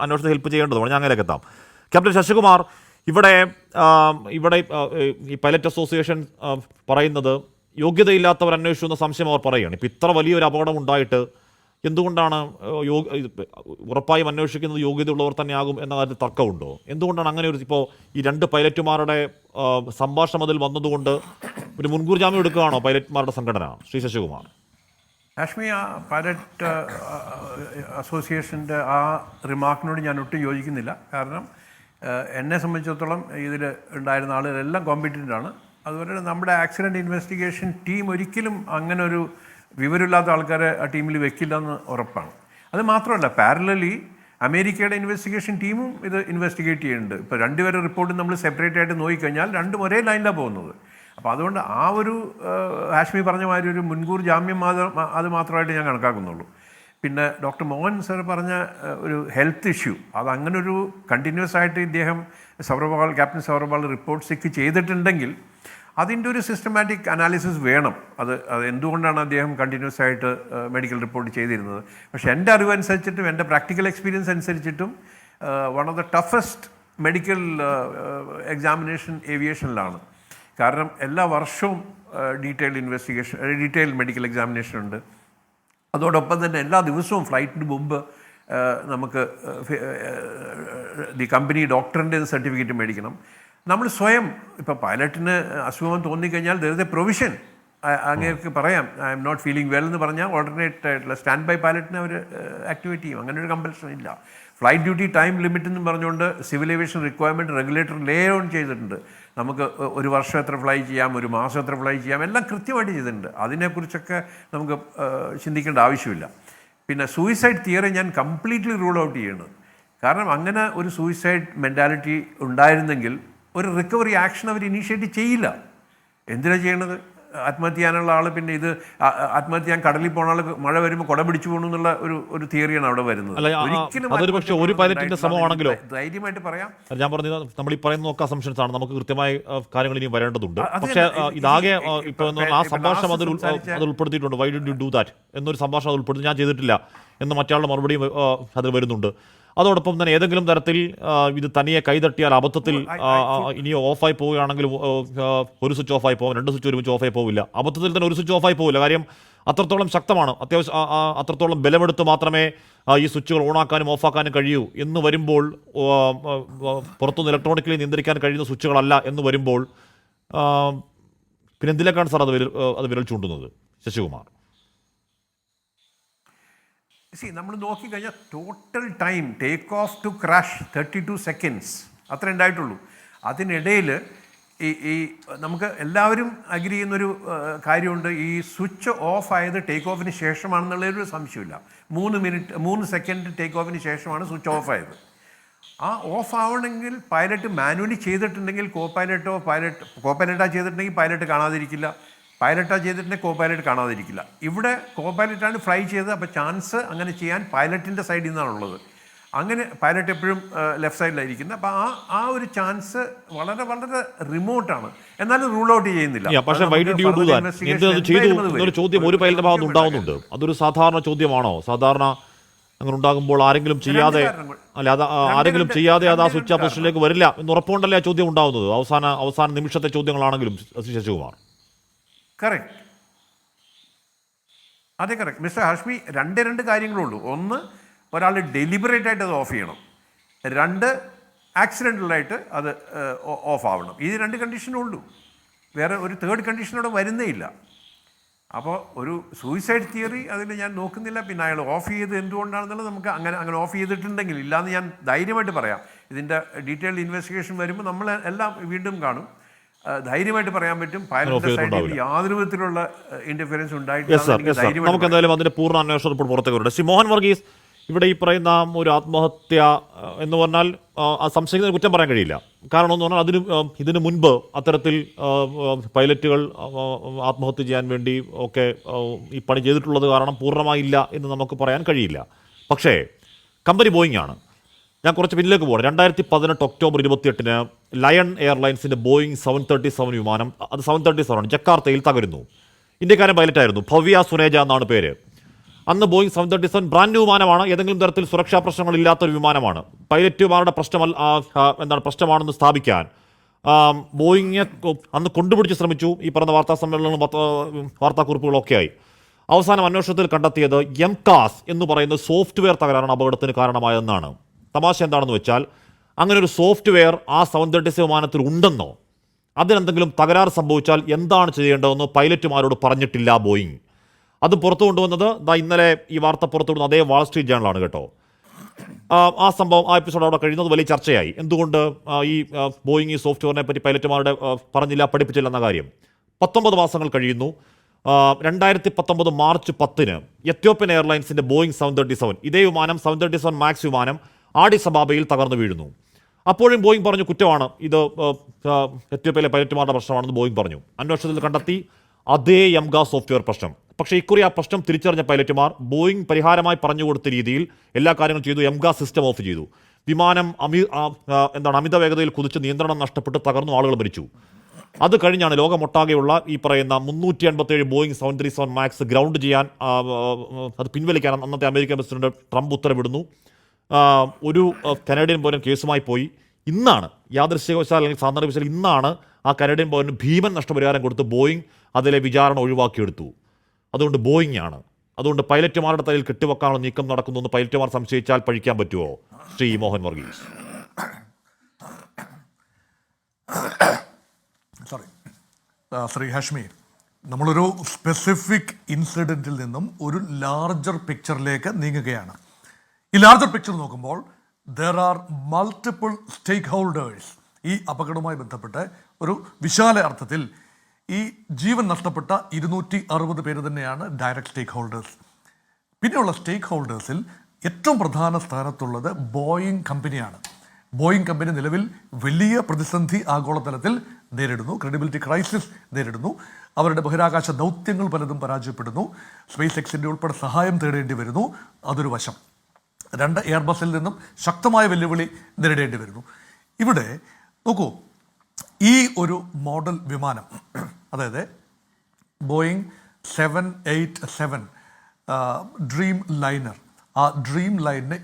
അന്വേഷണത്തെ ഹെൽപ്പ് ചെയ്യേണ്ടതുമാണ്. ഞാൻ അങ്ങനെയൊക്കെ എത്താം. ക്യാപ്റ്റൻ ശശികുമാർ, ഇവിടെ ഈ പൈലറ്റ് അസോസിയേഷൻ പറയുന്നത് യോഗ്യതയില്ലാത്തവർ അന്വേഷിച്ചു എന്ന സംശയം അവർ പറയുകയാണ്. ഇപ്പം ഇത്ര വലിയൊരു അപകടം ഉണ്ടായിട്ട് എന്തുകൊണ്ടാണ് ഉറപ്പായും അന്വേഷിക്കുന്നത് യോഗ്യതയുള്ളവർ തന്നെയാകും എന്ന കാര്യത്തിൽ തർക്കമുണ്ടോ? എന്തുകൊണ്ടാണ് അങ്ങനെ ഒരു ഇപ്പോൾ ഈ രണ്ട് പൈലറ്റുമാരുടെ സംഭാഷണം അതിൽ വന്നതുകൊണ്ട് ഒരു മുൻകൂർ ജാമ്യം എടുക്കുകയാണോ പൈലറ്റ്മാരുടെ സംഘടന? ശ്രീ ശശികുമാർ. ഹാഷ്മി, ആ പൈലറ്റ് അസോസിയേഷൻ്റെ ആ റിമാർക്കിനോട് ഞാൻ ഒട്ടും യോജിക്കുന്നില്ല. കാരണം എന്നെ സംബന്ധിച്ചിടത്തോളം ഇതിൽ ഉണ്ടായിരുന്ന ആളുകളെല്ലാം കോമ്പറ്റൻ്റ് ആണ്. അതുപോലെ നമ്മുടെ ആക്സിഡൻറ്റ് ഇൻവെസ്റ്റിഗേഷൻ ടീം ഒരിക്കലും അങ്ങനെ ഒരു വിവരമില്ലാത്ത ആൾക്കാരെ ആ ടീമിൽ വെക്കില്ല എന്ന് ഉറപ്പാണ്. അത് മാത്രമല്ല, പാരലലി അമേരിക്കയുടെ ഇൻവെസ്റ്റിഗേഷൻ ടീമും ഇത് ഇൻവെസ്റ്റിഗേറ്റ് ചെയ്യുന്നുണ്ട്. ഇപ്പോൾ രണ്ടുപേരുടെ റിപ്പോർട്ട് നമ്മൾ സെപ്പറേറ്റ് ആയിട്ട് നോക്കിക്കഴിഞ്ഞാൽ രണ്ടും ഒരേ ലൈനിലാണ് പോകുന്നത്. അപ്പോൾ അതുകൊണ്ട് ആ ഒരു ഹാഷ്മി പറഞ്ഞ മാതിരി ഒരു മുൻകൂർ ജാമ്യം അത് മാത്രമായിട്ട് ഞാൻ കണക്കാക്കുന്നുള്ളൂ. പിന്നെ ഡോക്ടർ മോഹൻ സർ പറഞ്ഞ ഒരു ഹെൽത്ത് ഇഷ്യൂ, അതങ്ങനൊരു കണ്ടിന്യൂസ് ആയിട്ട് ഇദ്ദേഹം ക്യാപ്റ്റൻ സൗരഭാൾ റിപ്പോർട്ട് സിക്ക് ചെയ്തിട്ടുണ്ടെങ്കിൽ അതിൻ്റെ ഒരു സിസ്റ്റമാറ്റിക് അനാലിസിസ് വേണം. അത് എന്തുകൊണ്ടാണ് അദ്ദേഹം കണ്ടിന്യൂസ് ആയിട്ട് മെഡിക്കൽ റിപ്പോർട്ട് ചെയ്തിരുന്നത്. പക്ഷേ എൻ്റെ അറിവനുസരിച്ചിട്ടും എൻ്റെ പ്രാക്ടിക്കൽ എക്സ്പീരിയൻസ് അനുസരിച്ചിട്ടും one of the toughest medical examination ഏവിയേഷനിലാണ്. കാരണം എല്ലാ വർഷവും ഡീറ്റെയിൽ മെഡിക്കൽ എക്സാമിനേഷൻ ഉണ്ട്. അതോടൊപ്പം തന്നെ എല്ലാ ദിവസവും ഫ്ലൈറ്റിന് മുമ്പ് നമുക്ക് ദി കമ്പനി ഡോക്ടറിൻ്റെ സർട്ടിഫിക്കറ്റ് മേടിക്കണം. നമ്മൾ സ്വയം ഇപ്പോൾ പൈലറ്റിന് അസുഖം തോന്നിക്കഴിഞ്ഞാൽ ദർ ഇസ് എ പ്രൊവിഷൻ. അങ്ങനെയൊക്കെ പറയാം, I am not feeling well എന്ന് പറഞ്ഞാൽ ഓൾട്ടർനേറ്റ് ആയിട്ടുള്ള സ്റ്റാൻഡ് ബൈ പൈലറ്റിനെ അവർ ആക്ടിവേറ്റ് ചെയ്യും. അങ്ങനെ ഒരു കമ്പൽഷൻ ഇല്ല. ഫ്ലൈറ്റ് ഡ്യൂട്ടി ടൈം ലിമിറ്റ് എന്ന് പറഞ്ഞുകൊണ്ട് civil aviation requirement regulator lay on ചെയ്തിട്ടുണ്ട്. നമുക്ക് ഒരു വർഷം എത്ര ഫ്ലൈ ചെയ്യാം, ഒരു മാസം എത്ര ഫ്ലൈ ചെയ്യാം, എല്ലാം കൃത്യമായിട്ട് ചെയ്തിട്ടുണ്ട്. അതിനെക്കുറിച്ചൊക്കെ നമുക്ക് ചിന്തിക്കേണ്ട ആവശ്യമില്ല. പിന്നെ സൂയിസൈഡ് തിയറി ഞാൻ കംപ്ലീറ്റ്ലി റൂൾ ഔട്ട് ചെയ്യണം. കാരണം അങ്ങനെ ഒരു സൂയിസൈഡ് മെൻറ്റാലിറ്റി ഉണ്ടായിരുന്നെങ്കിൽ ഒരു റിക്കവറി ആക്ഷൻ അവർ ഇനീഷ്യേറ്റ് ചെയ്യില്ല. എന്തിനാണ് ചെയ്യണത്? ആത്മഹത്യ ചെയ്യാനുള്ള ആൾ, പിന്നെ ഇത് ആത്മഹത്യ ചെയ്യാൻ കടലിൽ പോണ ആൾ മഴ വരുമ്പോൾ കുട പിടിച്ചു പോകണം എന്നുള്ള ഒരു തിയറിയാണ് അവിടെ വരുന്നത്. അതൊരു പക്ഷേ ഒരു പൈലറ്റിന്റെ ശ്രമമാണെങ്കിലോ ധൈര്യമായിട്ട് പറയാം. ഞാൻ പറഞ്ഞത് നമ്മൾ ഈ പറയുന്ന നോക്കുക അസംഷൻസ് ആണ്, നമുക്ക് കൃത്യമായ കാര്യങ്ങൾ ഇനിയും വരേണ്ടതുണ്ട്. പക്ഷേ ഇതാകെ ഇപ്പോൾ ആ സംഭാഷണം അത് ഉൾപ്പെടുത്തിയിട്ടുണ്ട്. Why did you do that എന്നൊരു സംഭാഷണം അത് ഉൾപ്പെടുത്തി, ഞാൻ ചെയ്തിട്ടില്ല എന്ന് മറ്റാളുടെ മറുപടിയും അതിൽ വരുന്നുണ്ട്. അതോടൊപ്പം തന്നെ ഏതെങ്കിലും തരത്തിൽ ഇത് തനിയെ കൈതട്ടിയാൽ അബദ്ധത്തിൽ ഇനി ഓഫായി പോവുകയാണെങ്കിലും ഒരു സ്വിച്ച് ഓഫായി പോകും, രണ്ട് സ്വിച്ച് ഒരുമിച്ച് ഓഫായി പോവില്ല. അബദ്ധത്തിൽ തന്നെ ഒരു സ്വിച്ച് ഓഫായി പോവില്ല. കാര്യം അത്രത്തോളം ശക്തമാണ്, അത്രത്തോളം ബലമെടുത്ത് മാത്രമേ ഈ സ്വിച്ചുകൾ ഓണാക്കാനും ഓഫാക്കാനും കഴിയൂ എന്ന് വരുമ്പോൾ, പുറത്തുനിന്ന് ഇലക്ട്രോണിക്കലി നിയന്ത്രിക്കാൻ കഴിയുന്ന സ്വിച്ചുകളല്ല എന്ന് വരുമ്പോൾ പിന്നെ എന്തിലേക്കാണ് സാർ അത് വിരൽ ചൂണ്ടുന്നത്? ശശികുമാർ. നമ്മൾ നോക്കിക്കഴിഞ്ഞാൽ total time take of two crash 32 seconds അത്ര ഉണ്ടായിട്ടുള്ളൂ. അതിനിടയിൽ ഈ നമുക്ക് എല്ലാവരും അഗ്രി ചെയ്യുന്നൊരു കാര്യമുണ്ട്, ഈ സ്വിച്ച് ഓഫ് ആയത് ടേക്ക് ഓഫിന് ശേഷമാണെന്നുള്ളൊരു സംശയമില്ല. 3 സെക്കൻഡ് ടേക്ക് ഓഫിന് ശേഷമാണ് സ്വിച്ച് ഓഫ് ആയത്. ആ ഓഫ് ആവണമെങ്കിൽ പൈലറ്റ് മാനുവലി ചെയ്തിട്ടുണ്ടെങ്കിൽ കോ പൈലറ്റാ ചെയ്തിട്ടുണ്ടെങ്കിൽ പൈലറ്റ് കാണാതിരിക്കില്ല, പൈലറ്റാ ചെയ്തിട്ടുണ്ടെങ്കിൽ കോ പൈലറ്റ് കാണാതിരിക്കില്ല. ഇവിടെ കോ പൈലറ്റാണ് ഫ്ലൈ ചെയ്തത്. അപ്പോൾ ചാൻസ് അങ്ങനെ ചെയ്യാൻ പൈലറ്റിൻ്റെ സൈഡിൽ നിന്നാണുള്ളത്. അങ്ങനെ പൈലറ്റ് എപ്പോഴും ലെഫ്റ്റ് സൈഡിലായിരിക്കുന്നത്. അപ്പോൾ ആ ഒരു ചാൻസ് വളരെ വളരെ റിമോട്ടാണ്, എന്നാലും റൂൾ ഔട്ട് ചെയ്യുന്നില്ല. പക്ഷേ ഒരു ചോദ്യം ഒരു പൈലറ്റ് ഭാഗത്ത് ഉണ്ടാകുന്നുണ്ട്. അതൊരു സാധാരണ ചോദ്യമാണോ? സാധാരണ അങ്ങനെ ഉണ്ടാകുമ്പോൾ ആരെങ്കിലും ചെയ്യാതെ അത് ആ സ്വിച്ച് ആ പൊസിഷനിലേക്ക് വരില്ല എന്ന് ഉറപ്പുകൊണ്ടല്ലേ ആ ചോദ്യം ഉണ്ടാകുന്നത്? അവസാന നിമിഷത്തെ ചോദ്യങ്ങളാണെങ്കിലും. ശശികുമാർ. കറക്റ്റ്, അതെ കറക്റ്റ് മിസ്റ്റർ ഹാഷ്മി. രണ്ട് കാര്യങ്ങളുള്ളൂ. ഒന്ന്, ഒരാൾ ഡെലിബറേറ്റ് ആയിട്ട് അത് ഓഫ് ചെയ്യണം. 2, ആക്സിഡൻ്റലായിട്ട് അത് ഓഫ് ആവണം. ഈ 2 കണ്ടീഷനേ ഉള്ളൂ. വേറെ ഒരു തേർഡ് കണ്ടീഷനോടെ വരുന്നേ ഇല്ല. അപ്പോൾ ഒരു സൂയിസൈഡ് തിയറി അതിൽ ഞാൻ നോക്കുന്നില്ല. പിന്നെ അയാൾ ഓഫ് ചെയ്ത് എന്തുകൊണ്ടാണെന്നുള്ളത് നമുക്ക് അങ്ങനെ ഓഫ് ചെയ്തിട്ടുണ്ടെങ്കിൽ ഇല്ലയെന്ന് ഞാൻ ധൈര്യമായിട്ട് പറയാം. ഇതിൻ്റെ ഡീറ്റെയിൽഡ് ഇൻവെസ്റ്റിഗേഷൻ വരുമ്പോൾ നമ്മൾ എല്ലാം വീണ്ടും കാണും. ധൈര്യമായിട്ട് പറയാൻ പറ്റും പൈലറ്റിന്റെ സൈഡിൽ യാതൊരു വിധത്തിലുള്ള ഇന്റർഫിയറൻസ് ഉണ്ടായിട്ടില്ല. നമുക്ക് എന്തായാലും അതിന്റെ പൂർണ്ണ അന്വേഷണ റിപ്പോർട്ട് പുറത്തേക്ക് വരട്ടെ. ശ്രീ മോഹൻ വർഗീസ്, ഇവിടെ ഈ പറയുന്ന ഒരു ആത്മഹത്യ എന്ന് പറഞ്ഞാൽ സംശയിക്കുന്നതിന് കുറ്റം പറയാൻ കഴിയില്ല. കാരണം എന്ന് പറഞ്ഞാൽ ഇതിന് മുൻപ് അത്തരത്തിൽ പൈലറ്റുകൾ ആത്മഹത്യ ചെയ്യാൻ വേണ്ടി ഒക്കെ ഈ പണി ചെയ്തിട്ടുള്ളത് കാരണം പൂർണ്ണമായില്ല എന്ന് നമുക്ക് പറയാൻ കഴിയില്ല. പക്ഷേ കമ്പനി ബോയിങ് ആണ്. ഞാൻ കുറച്ച് പിന്നിലേക്ക് പോകണം. 2018 ഒക്ടോബർ 28-ന് ലയൺ എയർലൈൻസിൻ്റെ ബോയിങ് 737 വിമാനം, അത് 737 ആണ്, ജക്കാർത്തയിൽ തകരുന്നു. ഇന്ത്യക്കാരൻ പൈലറ്റായിരുന്നു, ഭവ്യ സുനേജ എന്നാണ് പേര്. അന്ന് ബോയിങ് 737 ബ്രാൻഡ് ന്യൂ വിമാനമാണ്, ഏതെങ്കിലും തരത്തിൽ സുരക്ഷാ പ്രശ്നങ്ങളില്ലാത്തൊരു വിമാനമാണ്. പൈലറ്റുമാരുടെ പ്രശ്നമാണെന്ന് സ്ഥാപിക്കാൻ ബോയിങ് അന്ന് കൊണ്ടുപിടിച്ച് ശ്രമിച്ചു. ഈ പറഞ്ഞ വാർത്താ സമ്മേളനങ്ങളും വാർത്താക്കുറിപ്പുകളൊക്കെ ആയി. അവസാനം അന്വേഷണത്തിൽ കണ്ടെത്തിയത് എംകാസ് എന്ന് പറയുന്ന സോഫ്റ്റ്വെയർ തകരാറാണ് അപകടത്തിന് കാരണമായതെന്നാണ്. തമാശ എന്താണെന്ന് വെച്ചാൽ, അങ്ങനെ ഒരു സോഫ്റ്റ്വെയർ ആ 737 വിമാനത്തിൽ ഉണ്ടെന്നോ അതിനെന്തെങ്കിലും തകരാറ് സംഭവിച്ചാൽ എന്താണ് ചെയ്യേണ്ടതെന്നോ പൈലറ്റുമാരോട് പറഞ്ഞിട്ടില്ല ബോയിങ്. അത് പുറത്തു കൊണ്ടുവന്നത് ഇന്നലെ ഈ വാർത്ത പുറത്തുവിടുന്ന അതേ വാൾ സ്ട്രീറ്റ് ജേണലാണ് കേട്ടോ. ആ സംഭവം, ആ എപ്പിസോഡ് അവിടെ കഴിയുന്നത് വലിയ ചർച്ചയായി. എന്തുകൊണ്ട് ഈ ബോയിങ് ഈ സോഫ്റ്റ്വെയറിനെ പറ്റി പൈലറ്റുമാരുടെ പറഞ്ഞില്ല, പഠിപ്പിച്ചില്ല എന്ന കാര്യം. 19 മാസങ്ങൾ കഴിയുന്നു. 2019 മാർച്ച് 10-ന് എത്യോപ്യൻ എയർലൈൻസിൻ്റെ ബോയിങ് 737, ഇതേ വിമാനം 737 മാക്സ് വിമാനം ആഡിസ് അബാബയിൽ തകർന്നു വീഴുന്നു. അപ്പോഴും ബോയിങ് പറഞ്ഞു കുറ്റമാണ്, ഇത് എത്യോപ്യയിലെ പൈലറ്റുമാരുടെ പ്രശ്നമാണെന്ന് ബോയിങ് പറഞ്ഞു. അന്വേഷണത്തിൽ കണ്ടെത്തി അതേ എംകാസ് സോഫ്റ്റ്വെയർ പ്രശ്നം. പക്ഷേ ഇക്കുറി ആ പ്രശ്നം തിരിച്ചറിഞ്ഞ പൈലറ്റുമാർ ബോയിങ് പരിഹാരമായി പറഞ്ഞു കൊടുത്ത രീതിയിൽ എല്ലാ കാര്യങ്ങളും ചെയ്തു. എംകാസ് സിസ്റ്റം ഓഫ് ചെയ്തു. വിമാനം അമിത വേഗതയിൽ കുതിച്ച് നിയന്ത്രണം നഷ്ടപ്പെട്ട് തകർന്നു, ആളുകൾ മരിച്ചു. അത് കഴിഞ്ഞാണ് ലോകമൊട്ടാകെയുള്ള ഈ പറയുന്ന 357 ബോയിങ് 737 മാക്സ് ഗ്രൗണ്ട് ചെയ്യാൻ, അത് പിൻവലിക്കാൻ അന്നത്തെ അമേരിക്കൻ പ്രസിഡന്റ് ട്രംപ് ഉത്തരവിടുന്നു. ഒരു കനേഡിയൻ പൗരൻ കേസുമായി പോയി. ഇന്നാണ് യാദൃശ്ചികവശാൽ അല്ലെങ്കിൽ സാന്ദർഭികവശാൽ ഇന്നാണ് ആ കനേഡിയൻ പൗരന് ഭീമൻ നഷ്ടപരിഹാരം കൊടുത്ത് ബോയിങ് അതിലെ വിചാരണ ഒഴിവാക്കിയെടുത്തു. അതുകൊണ്ട് ബോയിങ് ആണ്. അതുകൊണ്ട് പൈലറ്റുമാരുടെ തലയിൽ കെട്ടിവെക്കാനുള്ള നീക്കം നടക്കുന്നു എന്ന് പൈലറ്റുമാർ സംശയിച്ചാൽ പഴിക്കാൻ പറ്റുമോ ശ്രീ മോഹൻ വർഗീസ്? ശ്രീ ഹാഷ്മി, നമ്മളൊരു സ്പെസിഫിക് ഇൻസിഡൻറ്റിൽ നിന്നും ഒരു ലാർജർ പിക്ചറിലേക്ക് നീങ്ങുകയാണ്. ഈ ലാർജർ പിക്ചർ നോക്കുമ്പോൾ there are multiple stakeholders. ഈ അപകടവുമായി ബന്ധപ്പെട്ട് ഒരു വിശാല അർത്ഥത്തിൽ ഈ ജീവൻ നഷ്ടപ്പെട്ട 260 പേര് തന്നെയാണ് ഡയറക്റ്റ് സ്റ്റേക്ക് ഹോൾഡേഴ്സ്. പിന്നെയുള്ള സ്റ്റേക്ക് ഹോൾഡേഴ്സിൽ ഏറ്റവും പ്രധാന സ്ഥാനത്തുള്ളത് ബോയിങ് കമ്പനിയാണ്. ബോയിങ് കമ്പനി നിലവിൽ വലിയ പ്രതിസന്ധി ആഗോളതലത്തിൽ നേരിടുന്നു, ക്രെഡിബിലിറ്റി ക്രൈസിസ് നേരിടുന്നു. അവരുടെ ബഹിരാകാശ ദൗത്യങ്ങൾ പലതും പരാജയപ്പെടുന്നു. സ്പേസ് എക്സിൻ്റെ ഉൾപ്പെടെ സഹായം തേടേണ്ടി വരുന്നു. അതൊരു വശം. 2 എയർബസിൽ നിന്നും ശക്തമായ വെല്ലുവിളി നേരിടേണ്ടി വരുന്നു. ഇവിടെ നോക്കൂ, ഈ ഒരു മോഡൽ വിമാനം, അതായത് ബോയിങ് 787 ഡ്രീം ലൈനർ, ആ ഡ്രീം ലൈനറിന്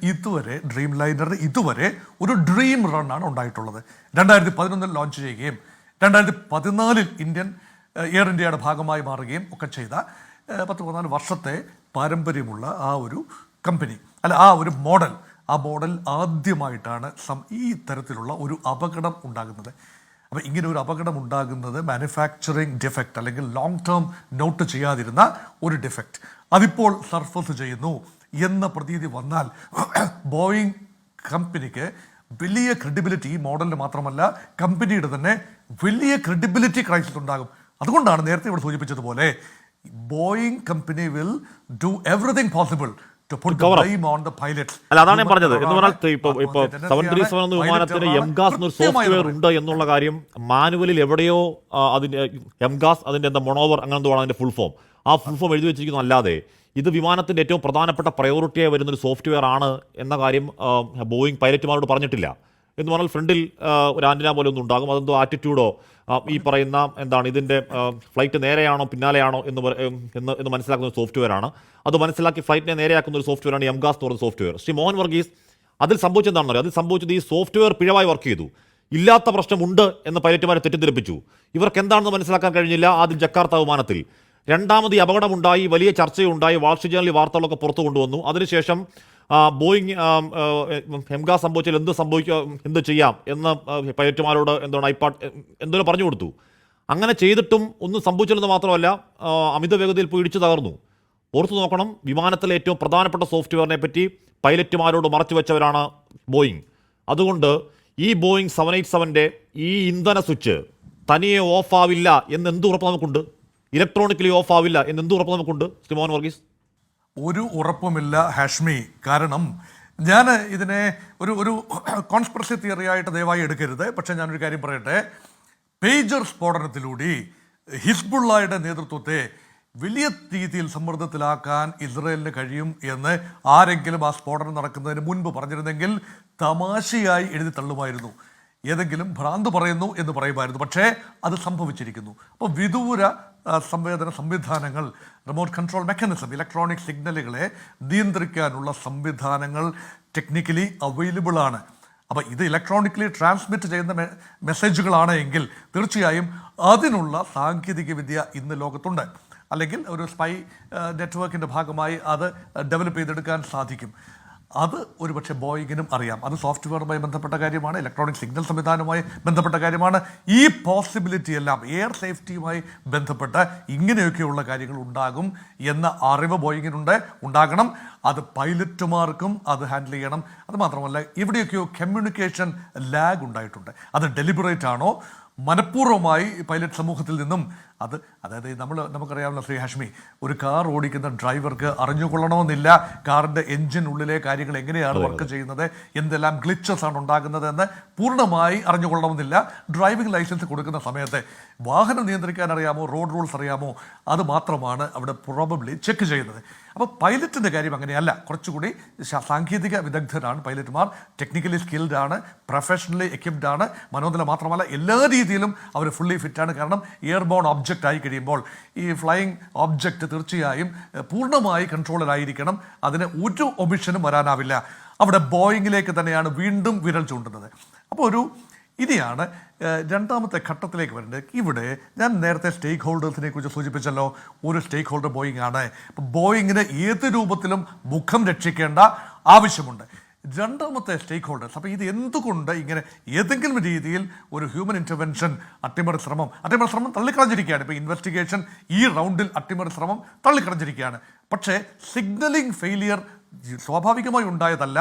ഇതുവരെ ഒരു ഡ്രീം റണ്ണാണ് ഉണ്ടായിട്ടുള്ളത്. 2011 ലോഞ്ച് ചെയ്യുകയും 2014 എയർ ഇന്ത്യയുടെ ഭാഗമായി മാറുകയും ഒക്കെ ചെയ്ത 10-14 വർഷത്തെ പാരമ്പര്യമുള്ള ആ ഒരു കമ്പനി, ആ ഒരു മോഡൽ, ആദ്യമായിട്ടാണ് ഈ തരത്തിലുള്ള ഒരു അപകടം ഉണ്ടാകുന്നത്. അപ്പോൾ ഇങ്ങനെ ഒരു അപകടം ഉണ്ടാകുന്നത് മാനുഫാക്ചറിങ് ഡിഫക്റ്റ് അല്ലെങ്കിൽ ലോങ് ടേം നോട്ട് ചെയ്യാതിരുന്ന ഒരു ഡിഫക്റ്റ് അതിപ്പോൾ സർഫസ് ചെയ്യുന്നു എന്ന പ്രതീതി വന്നാൽ ബോയിങ് കമ്പനിക്ക് വലിയ ക്രെഡിബിലിറ്റി, ഈ മോഡലിന് മാത്രമല്ല കമ്പനിയുടെ തന്നെ വലിയ ക്രെഡിബിലിറ്റി ക്രൈസിസ് ഉണ്ടാകും. അതുകൊണ്ടാണ് നേരത്തെ ഇവിടെ സൂചിപ്പിച്ചതുപോലെ Boeing company will do everything possible to put the blame on the pilots. അല്ല, അതാണ് ഞാൻ പറഞ്ഞത്. എന്ന് പറഞ്ഞാൽ ഇപ്പോൾ 737 എന്ന വിമാനത്തിന് എംകാസ് എന്നൊരു സോഫ്റ്റ്വെയർ ഉണ്ട് എന്നുള്ള കാര്യം മാനുവലിൽ എവിടെയോ അതിൻ്റെ എംകാസ് അതിൻ്റെ മൊണോവർ അങ്ങനെ എന്തോ ആണ് അതിൻ്റെ ഫുൾ ഫോം. ആ ഫുൾ ഫോം എഴുതി വെച്ചിരിക്കുന്നു. അല്ലാതെ ഇത് വിമാനത്തിൻ്റെ ഏറ്റവും പ്രധാനപ്പെട്ട പ്രയോറിറ്റിയായി വരുന്നൊരു സോഫ്റ്റ്വെയർ ആണ് എന്ന കാര്യം ബോയിങ് പൈലറ്റുമാരോട് പറഞ്ഞിട്ടില്ല. എന്ന് പറഞ്ഞാൽ ഫ്രണ്ടിൽ ഒരു ആൻറ്റിന പോലെ ഒന്നും ഉണ്ടാകും, അതെന്തോ ആറ്റിറ്റ്യൂഡോ ഈ പറയുന്ന ഇതിൻ്റെ ഫ്ലൈറ്റ് നേരെയാണോ പിന്നാലെയാണോ എന്ന് മനസ്സിലാക്കുന്ന ഒരു സോഫ്റ്റ്വെയർ ആണ്. അത് മനസ്സിലാക്കി ഫ്ലൈറ്റിനെ നേരെയാക്കുന്ന ഒരു സോഫ്റ്റ്വെയർ ആണ് എംകാസ് എന്ന് പറയുന്ന സോഫ്റ്റ്വെയർ. ശ്രീ മോഹൻ വർഗീസ്, അതിൽ സംഭവിച്ചെന്താണെന്ന് അറിയാം. അതിൽ സംഭവിച്ചത് ഈ സോഫ്റ്റ്വെയർ പിഴവായി വർക്ക് ചെയ്തു, ഇല്ലാത്ത പ്രശ്നമുണ്ട് എന്ന് പൈലറ്റുമാരെ തെറ്റിദ്ധരിപ്പിച്ചു. ഇവർക്ക് എന്താണെന്ന് മനസ്സിലാക്കാൻ കഴിഞ്ഞില്ല. ആദ്യം ജക്കാർത്ത വിമാനത്തിൽ, രണ്ടാമത് ഈ അപകടമുണ്ടായി, വലിയ ചർച്ചയുണ്ടായി, വാൾ സ്ട്രീറ്റ് ജേണലിൽ വാർത്തകളൊക്കെ പുറത്തു കൊണ്ടുവന്നു. അതിനുശേഷം ബോയിങ് എംകാസ് സംഭവിച്ചാൽ എന്ത് ചെയ്യാം എന്ന് പൈലറ്റുമാരോട് എന്തോ പറഞ്ഞു കൊടുത്തു. അങ്ങനെ ചെയ്തിട്ടും ഒന്നും സംഭവിച്ചില്ലെന്ന് മാത്രമല്ല, അമിത വേഗതയിൽ പോയി ഇടിച്ചു തകർന്നു. ഓർത്തു നോക്കണം, വിമാനത്തിലെ ഏറ്റവും പ്രധാനപ്പെട്ട സോഫ്റ്റ്വെയറിനെ പറ്റി പൈലറ്റുമാരോട് മറച്ചു വെച്ചവരാണ് ബോയിങ്. അതുകൊണ്ട് ഈ ബോയിങ് 787-ൻ്റെ ഈ ഇന്ധന സ്വിച്ച് തനിയെ ഓഫ് ആവില്ല എന്ന് എന്ത് ഉറപ്പ് നമുക്കുണ്ട്? ഇലക്ട്രോണിക്കലി ഓഫ് ആവില്ല എന്ന് എന്ത് ഉറപ്പ് നമുക്കുണ്ട് ശ്രീ മോഹൻ വർഗീസ്? ഒരു ഉറപ്പുമില്ല ഹാഷ്മി. കാരണം ഞാൻ ഇതിനെ ഒരു കോൺസ്പിറസി തിയറി ആയിട്ട് ദയവായി എടുക്കരുത്. പക്ഷേ ഞാനൊരു കാര്യം പറയട്ടെ, പേജർ സ്ഫോടനത്തിലൂടെ ഹിസ്ബുള്ളയുടെ നേതൃത്വത്തെ വലിയ രീതിയിൽ സമ്മർദ്ദത്തിലാക്കാൻ ഇസ്രയേലിന് കഴിയും എന്ന് ആരെങ്കിലും ആ സ്ഫോടനം നടക്കുന്നതിന് മുൻപ് പറഞ്ഞിരുന്നെങ്കിൽ തമാശയായി എഴുതി തള്ളുമായിരുന്നു. ഏതെങ്കിലും ഭ്രാന്ത് പറയുന്നു എന്ന് പറയുമായിരുന്നു. പക്ഷേ അത് സംഭവിച്ചിരിക്കുന്നു. അപ്പോൾ വിദൂര സംവേദന സംവിധാനങ്ങൾ, റിമോട്ട് കൺട്രോൾ മെക്കാനിസം, ഇലക്ട്രോണിക് സിഗ്നലുകളെ നിയന്ത്രിക്കാനുള്ള സംവിധാനങ്ങൾ ടെക്നിക്കലി അവൈലബിൾ ആണ്. അപ്പോൾ ഇത് ഇലക്ട്രോണിക്കലി ട്രാൻസ്മിറ്റ് ചെയ്യുന്ന മെസ്സേജുകളാണ് എങ്കിൽ തീർച്ചയായും അതിനുള്ള സാങ്കേതിക വിദ്യ ഇന്ന് ലോകത്തുണ്ട്. അല്ലെങ്കിൽ ഒരു സ്പൈ നെറ്റ്വർക്കിൻ്റെ ഭാഗമായി അത് ഡെവലപ്പ് ചെയ്തെടുക്കാൻ സാധിക്കും. അത് ഒരുപക്ഷെ ബോയിങ്ങിനും അറിയാം. അത് സോഫ്റ്റ്വെയറുമായി ബന്ധപ്പെട്ട കാര്യമാണ്, ഇലക്ട്രോണിക് സിഗ്നൽ സംവിധാനവുമായി ബന്ധപ്പെട്ട കാര്യമാണ്. ഈ പോസിബിലിറ്റി എല്ലാം എയർ സേഫ്റ്റിയുമായി ബന്ധപ്പെട്ട് ഇങ്ങനെയൊക്കെയുള്ള കാര്യങ്ങൾ ഉണ്ടാകും എന്ന അറിവ് ഉണ്ടാകണം. അത് പൈലറ്റുമാർക്കും അത് ഹാൻഡിൽ ചെയ്യണം. അത് മാത്രമല്ല, ഇവിടെയൊക്കെയോ കമ്മ്യൂണിക്കേഷൻ ലാഗ് ഉണ്ടായിട്ടുണ്ട്. അത് ഡെലിബറേറ്റ് ആണോ മനഃപൂർവ്വമായി പൈലറ്റ് സമൂഹത്തിൽ നിന്നും അതായത് നമുക്കറിയാവുന്ന ശ്രീ ഹാഷ്മി, ഒരു കാർ ഓടിക്കുന്ന ഡ്രൈവർക്ക് അറിഞ്ഞുകൊള്ളണമെന്നില്ല കാറിൻ്റെ എൻജിനുള്ളിലെ കാര്യങ്ങൾ എങ്ങനെയാണ് വർക്ക് ചെയ്യുന്നത്, എന്തെല്ലാം ഗ്ലിച്ചസ് ആണ് ഉണ്ടാകുന്നത് എന്ന് പൂർണ്ണമായി അറിഞ്ഞുകൊള്ളണമെന്നില്ല. ഡ്രൈവിംഗ് ലൈസൻസ് കൊടുക്കുന്ന സമയത്ത് വാഹനം നിയന്ത്രിക്കാൻ അറിയാമോ, റോഡ് റൂൾസ് അറിയാമോ, അത് മാത്രമാണ് അവിടെ പ്രോബബ്ലി ചെക്ക് ചെയ്യുന്നത്. അപ്പോൾ പൈലറ്റിൻ്റെ കാര്യം അങ്ങനെയല്ല. കുറച്ചുകൂടി സാങ്കേതിക വിദഗ്ധരാണ് പൈലറ്റുമാർ, ടെക്നിക്കലി സ്കിൽഡ് ആണ്, പ്രൊഫഷണലി എക്വിപ്ഡ് ആണ്. മനോനില മാത്രമല്ല, എല്ലാ രീതിയിലും അവർ ഫുള്ളി ഫിറ്റാണ്. കാരണം എയർബോൺ ഒബ്ജക്റ്റ് ആയി കഴിയുമ്പോൾ ഈ ഫ്ലൈയിങ് ഒബ്ജക്റ്റ് തീർച്ചയായും പൂർണ്ണമായി കൺട്രോളിലായിരിക്കണം. അതിന് ഒരു ഒമിഷനും വരാനാവില്ല. അവിടെ ബോയിങ്ങിലേക്ക് തന്നെയാണ് വീണ്ടും വിരൽ ചൂണ്ടുന്നത്. അപ്പോൾ ഇനിയാണ് രണ്ടാമത്തെ ഘട്ടത്തിലേക്ക് വരേണ്ടത്. ഇവിടെ ഞാൻ നേരത്തെ സ്റ്റേക്ക് ഹോൾഡേഴ്സിനെ കുറിച്ച് സൂചിപ്പിച്ചല്ലോ. ഒരു സ്റ്റേക്ക് ഹോൾഡർ ബോയിങ് ആണ്. ബോയിങ്ങിന് ഏത് രൂപത്തിലും മുഖം രക്ഷിക്കേണ്ട ആവശ്യമുണ്ട്. രണ്ടാമത്തെ സ്റ്റേക്ക് ഹോൾഡേഴ്സ്. അപ്പോൾ ഇത് എന്തുകൊണ്ട് ഇങ്ങനെ ഏതെങ്കിലും രീതിയിൽ ഒരു ഹ്യൂമൻ ഇൻ്റർവെൻഷൻ അട്ടിമറി ശ്രമം തള്ളിക്കളഞ്ഞിരിക്കുകയാണ്. ഇപ്പോൾ ഇൻവെസ്റ്റിഗേഷൻ ഈ റൗണ്ടിൽ അട്ടിമറി ശ്രമം തള്ളിക്കളഞ്ഞിരിക്കുകയാണ്. പക്ഷേ സിഗ്നലിംഗ് ഫെയിലിയർ സ്വാഭാവികമായി ഉണ്ടായതല്ല,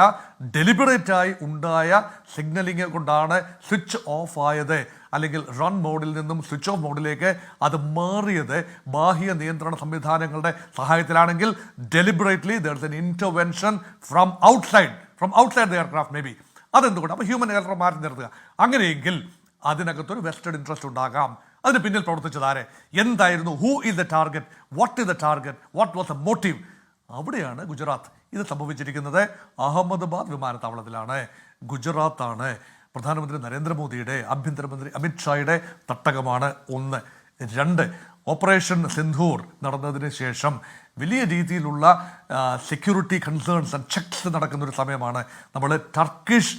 ഡെലിബറേറ്റായി ഉണ്ടായ സിഗ്നലിംഗ് കൊണ്ടാണ് സ്വിച്ച് ഓഫ് ആയത്. അല്ലെങ്കിൽ റൺ മോഡിൽ നിന്നും സ്വിച്ച് ഓഫ് മോഡിലേക്ക് അത് മാറിയത് ബാഹ്യ നിയന്ത്രണ സംവിധാനങ്ങളുടെ സഹായത്തിലാണെങ്കിൽ deliberately there is an intervention from outside the aircraft may be. അതെന്തുകൊണ്ട്? അപ്പോൾ ഹ്യൂമൻ എയർ മാറ്റി നിർത്തുക. അങ്ങനെയെങ്കിൽ അതിനകത്തൊരു വെസ്റ്റഡ് ഇൻട്രസ്റ്റ് ഉണ്ടാകാം. അതിന് പിന്നിൽ പ്രവർത്തിച്ചത് ആരെ? എന്തായിരുന്നു? Who is the target? What is the target? What was the motive? അവിടെയാണ് ഗുജറാത്ത്. ഇത് സംഭവിച്ചിരിക്കുന്നത് അഹമ്മദാബാദ് വിമാനത്താവളത്തിലാണ്. ഗുജറാത്താണ്. പ്രധാനമന്ത്രി നരേന്ദ്രമോദിയുടെ, ആഭ്യന്തരമന്ത്രി അമിത്ഷായുടെ തട്ടകമാണ്. 1. 2, ഓപ്പറേഷൻ സിന്ധൂർ നടന്നതിന് ശേഷം വലിയ രീതിയിലുള്ള സെക്യൂരിറ്റി കൺസേൺസ് ആൻഡ് ചെക്സ് നടക്കുന്നൊരു സമയമാണ്. നമ്മൾ ടർക്കിഷ്